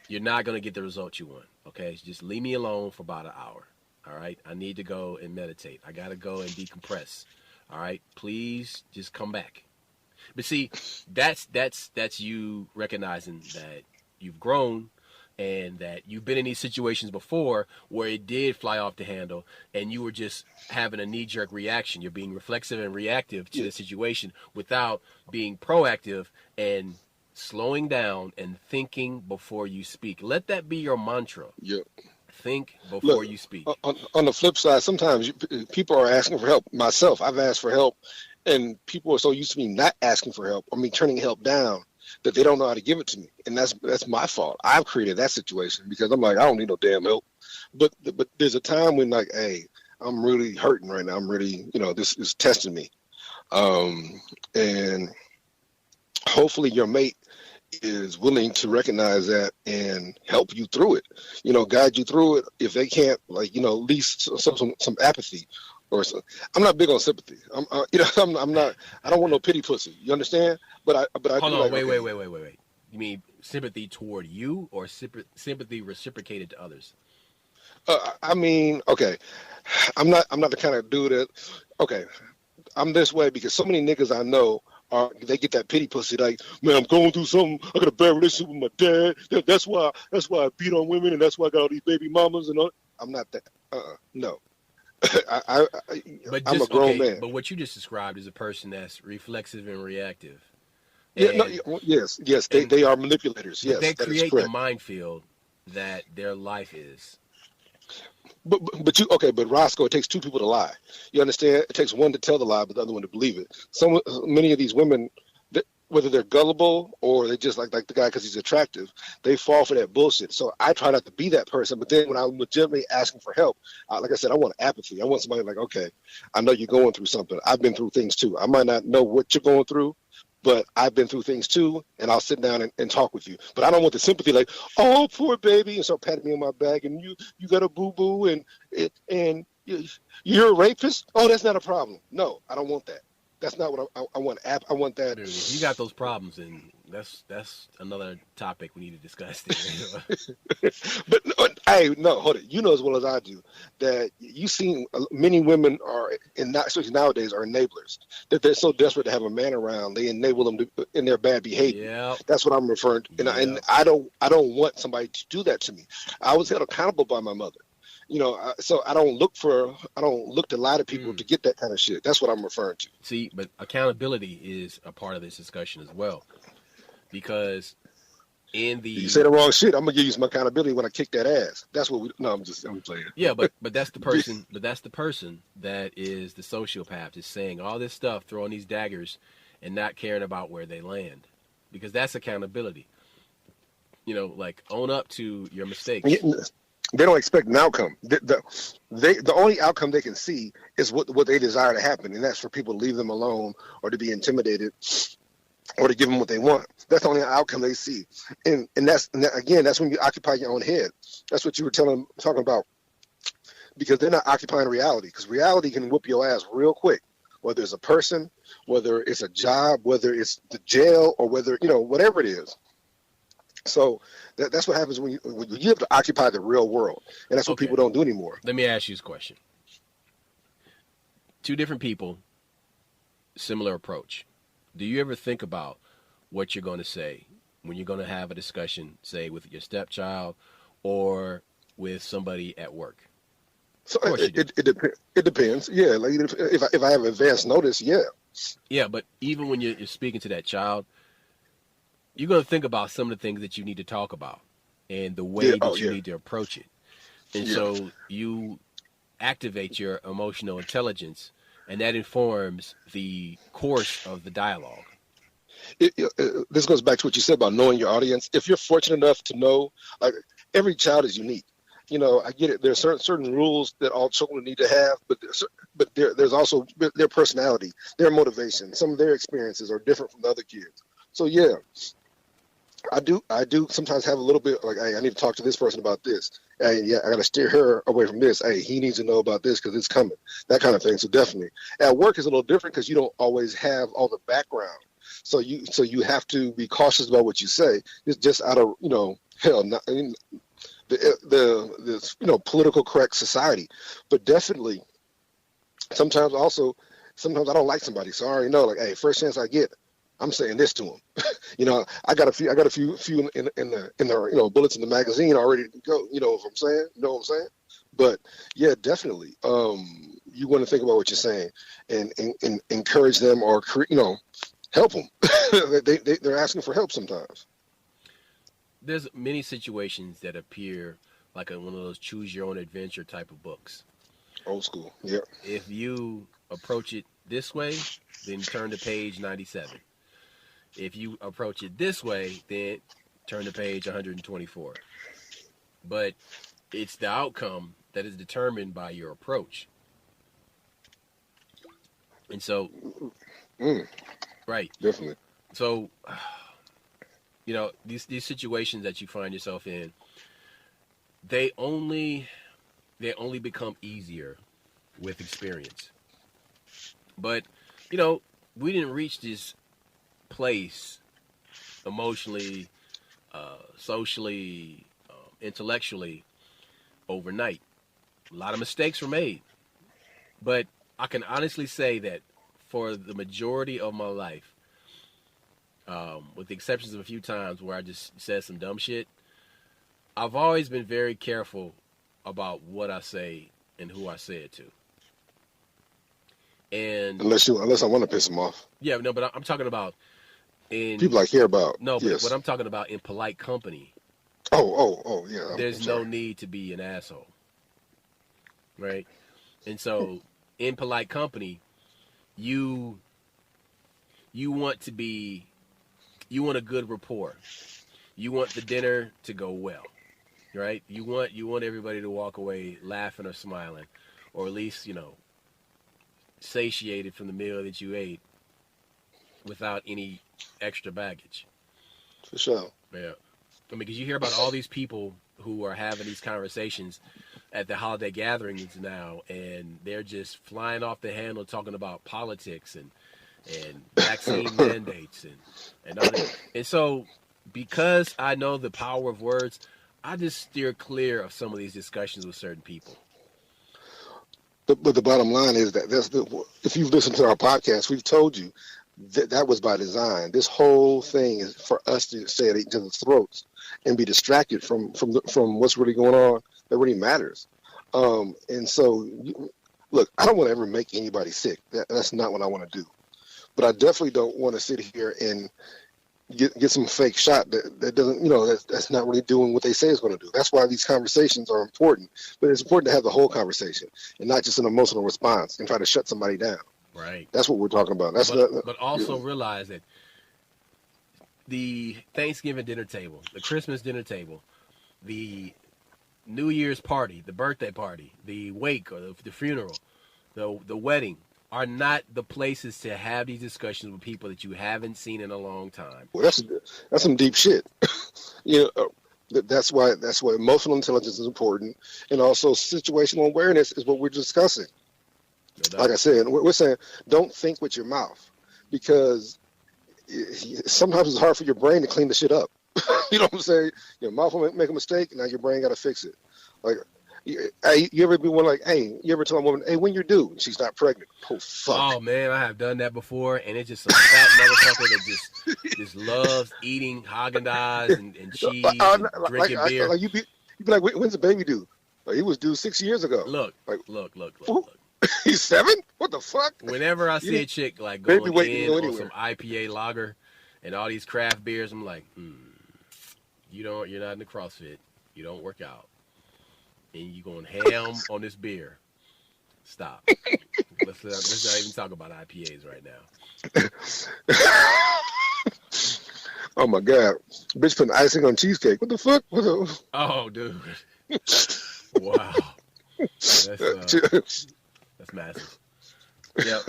Speaker 1: you're not going to get the result you want, okay? Just leave me alone for about an hour, all right? I need to go and meditate. I got to go and decompress, all right? Please just come back. But see, that's you recognizing that you've grown and that you've been in these situations before where it did fly off the handle and you were just having a knee-jerk reaction. You're being reflexive and reactive to the situation without being proactive and slowing down and thinking before you speak. Let that be your mantra.
Speaker 2: Yeah.
Speaker 1: Think before you speak.
Speaker 2: On the flip side, sometimes people are asking for help. Myself, I've asked for help, and people are so used to me not asking for help, or me turning help down, that they don't know how to give it to me. And that's my fault. I've created that situation because I'm like, I don't need no damn help. But there's a time when hey, I'm really hurting right now. I'm really, this is testing me. And hopefully your mate is willing to recognize that and help you through it, guide you through it. If they can't, at least some apathy or some. I'm not big on sympathy. I'm not. I don't want no pity pussy. You understand? But I
Speaker 1: hold
Speaker 2: do.
Speaker 1: On, wait. You mean sympathy toward you or sympathy reciprocated to others?
Speaker 2: I mean, okay. I'm not the kind of dude that. Okay, I'm this way because so many niggas I know. They get that pity pussy like, man, I'm going through something. I got a bad relationship with my dad. That's why I beat on women, and that's why I got all these baby mamas and all. I'm not that. No. I'm a grown man.
Speaker 1: But what you just described is a person that's reflexive and reactive.
Speaker 2: Yes, they are manipulators. Yes,
Speaker 1: they create the minefield that their life is.
Speaker 2: But Roscoe, it takes two people to lie. You understand? It takes one to tell the lie, but the other one to believe it. Many of these women, whether they're gullible or they just like the guy because he's attractive, they fall for that bullshit. So I try not to be that person. But then when I'm legitimately asking for help, like I said, I want apathy. I want somebody like, okay, I know you're going through something. I've been through things too. I might not know what you're going through, but I've been through things too, and I'll sit down and talk with you. But I don't want the sympathy like, oh, poor baby, and start patting me on my back, and you got a boo boo, and you're a rapist. Oh, that's not a problem. No, I don't want that. That's not what I want. I want that.
Speaker 1: Dude, if you got those problems, then that's another topic we need to discuss there.
Speaker 2: But hey, no, hold it. You know as well as I do that you seen many women are, especially nowadays, are enablers. That they're so desperate to have a man around, they enable them in their bad behavior.
Speaker 1: Yeah.
Speaker 2: That's what I'm referring to. And I don't want somebody to do that to me. I was held accountable by my mother. So I don't look to lie to people to get that kind of shit. That's what I'm referring to.
Speaker 1: See, but accountability is a part of this discussion as well, because you
Speaker 2: say the wrong shit, I'm gonna give you some accountability when I kick that ass. That's what I'm playing.
Speaker 1: Yeah, but that's the person. But that's the person that is the sociopath, is saying all this stuff, throwing these daggers, and not caring about where they land, because that's accountability. Like, own up to your mistakes.
Speaker 2: They don't expect an outcome. The only outcome they can see is what they desire to happen, and that's for people to leave them alone or to be intimidated or to give them what they want. That's the only outcome they see. And that's when you occupy your own head. That's what you were talking about, because they're not occupying reality, because reality can whoop your ass real quick, whether it's a person, whether it's a job, whether it's the jail, or whether, whatever it is. So that's what happens when you have to occupy the real world, and that's what people don't do anymore.
Speaker 1: Let me ask you this question. Two different people, similar approach. Do you ever think about what you're going to say when you're going to have a discussion, say, with your stepchild or with somebody at work?
Speaker 2: So it depends. Yeah, like if I have advance notice, yeah.
Speaker 1: Yeah, but even when you're speaking to that child, you're going to think about some of the things that you need to talk about and the way that you need to approach it. And so you activate your emotional intelligence, and that informs the course of the dialogue.
Speaker 2: This goes back to what you said about knowing your audience. If you're fortunate enough to know, like, every child is unique. I get it. There's certain rules that all children need to have, but there's also their personality, their motivation. Some of their experiences are different from the other kids. So yeah, I do sometimes have a little bit like, hey, I need to talk to this person about this. Hey, yeah, I got to steer her away from this. Hey, he needs to know about this because it's coming. That kind of thing. So definitely, at work is a little different because you don't always have all the background. So you have to be cautious about what you say. It's just out of the political correct society. But definitely, sometimes I don't like somebody, so I already know, like, hey, first chance I get, I'm saying this to him. I got a few in the bullets in the magazine already to go. You know what I'm saying? But yeah, definitely. You want to think about what you're saying and encourage them or help them. They're asking for help sometimes.
Speaker 1: There's many situations that appear like one of those choose your own adventure type of books.
Speaker 2: Old school. Yeah.
Speaker 1: If you approach it this way, then turn to page 97. If you approach it this way, then turn to page 124. But it's the outcome that is determined by your approach. And so, right.
Speaker 2: Definitely.
Speaker 1: So, these situations that you find yourself in, they only become easier with experience. But, we didn't reach this place emotionally, socially, intellectually overnight. A lot of mistakes were made. But I can honestly say that for the majority of my life, with the exceptions of a few times where I just said some dumb shit, I've always been very careful about what I say and who I say it to. And
Speaker 2: unless I want to piss them off.
Speaker 1: Yeah, no, but I'm talking about in
Speaker 2: people I care about.
Speaker 1: No, but what I'm talking about in polite company.
Speaker 2: Oh, yeah.
Speaker 1: There's no need to be an asshole, right? And so, in polite company, you want to be you want a good rapport. You want the dinner to go well, right? You want everybody to walk away laughing or smiling, or at least satiated from the meal that you ate without any extra baggage.
Speaker 2: For sure.
Speaker 1: Yeah, I mean, because you hear about all these people who are having these conversations at the holiday gatherings now, and they're just flying off the handle talking about politics and vaccine mandates and all that. And so, because I know the power of words, I just steer clear of some of these discussions with certain people.
Speaker 2: But the bottom line is that if you've listened to our podcast, we've told you that was by design. This whole thing is for us to stay at each other's throats and be distracted from what's really going on that really matters. And so, look, I don't want to ever make anybody sick. That's not what I want to do. But I definitely don't want to sit here and get some fake shot that doesn't, that's not really doing what they say it's going to do. That's why these conversations are important. But it's important to have the whole conversation and not just an emotional response and try to shut somebody down.
Speaker 1: Right.
Speaker 2: That's what we're talking about.
Speaker 1: But also realize that the Thanksgiving dinner table, the Christmas dinner table, the New Year's party, the birthday party, the wake or the funeral, the wedding are not the places to have these discussions with people that you haven't seen in a long time.
Speaker 2: Well, that's some deep shit. That's why emotional intelligence is important, and also situational awareness is what we're discussing. No, like I said, we're saying don't think with your mouth, because sometimes it's hard for your brain to clean the shit up. You know what I'm saying? Your mouth will make a mistake, and now your brain got to fix it. Like, hey, you ever be one like, hey, you ever tell a woman, hey, when you're due, and she's not pregnant? Oh, fuck.
Speaker 1: Oh, man, I have done that before, and it's just a fat motherfucker that just loves eating Haagen-Dazs and cheese and drinking beer.
Speaker 2: Like you be like, when's the baby due? Like, he was due 6 years ago.
Speaker 1: Look.
Speaker 2: He's 7? What the fuck?
Speaker 1: Whenever I see a chick like going in on some IPA lager and all these craft beers, I'm like, you're not in the CrossFit. You don't work out. And you going ham on this beer. Stop. Let's not even talk about IPAs right now.
Speaker 2: Oh my God. Bitch putting icing on cheesecake. What the fuck?
Speaker 1: Oh, dude. Wow. That's massive. Yeah.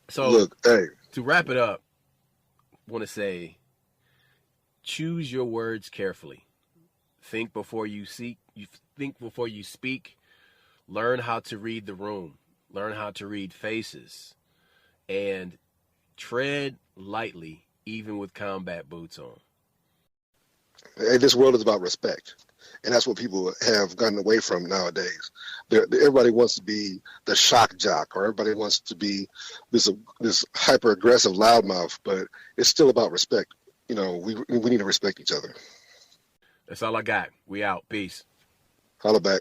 Speaker 1: So,
Speaker 2: look, hey.
Speaker 1: To wrap it up, I want to say, choose your words carefully. Think before you speak. Learn how to read the room. Learn how to read faces. And tread lightly, even with combat boots on.
Speaker 2: Hey, this world is about respect. And that's what people have gotten away from nowadays. Everybody wants to be the shock jock, or everybody wants to be this hyper-aggressive loudmouth, but it's still about respect. We need to respect each other.
Speaker 1: That's all I got. We out. Peace.
Speaker 2: Holla back.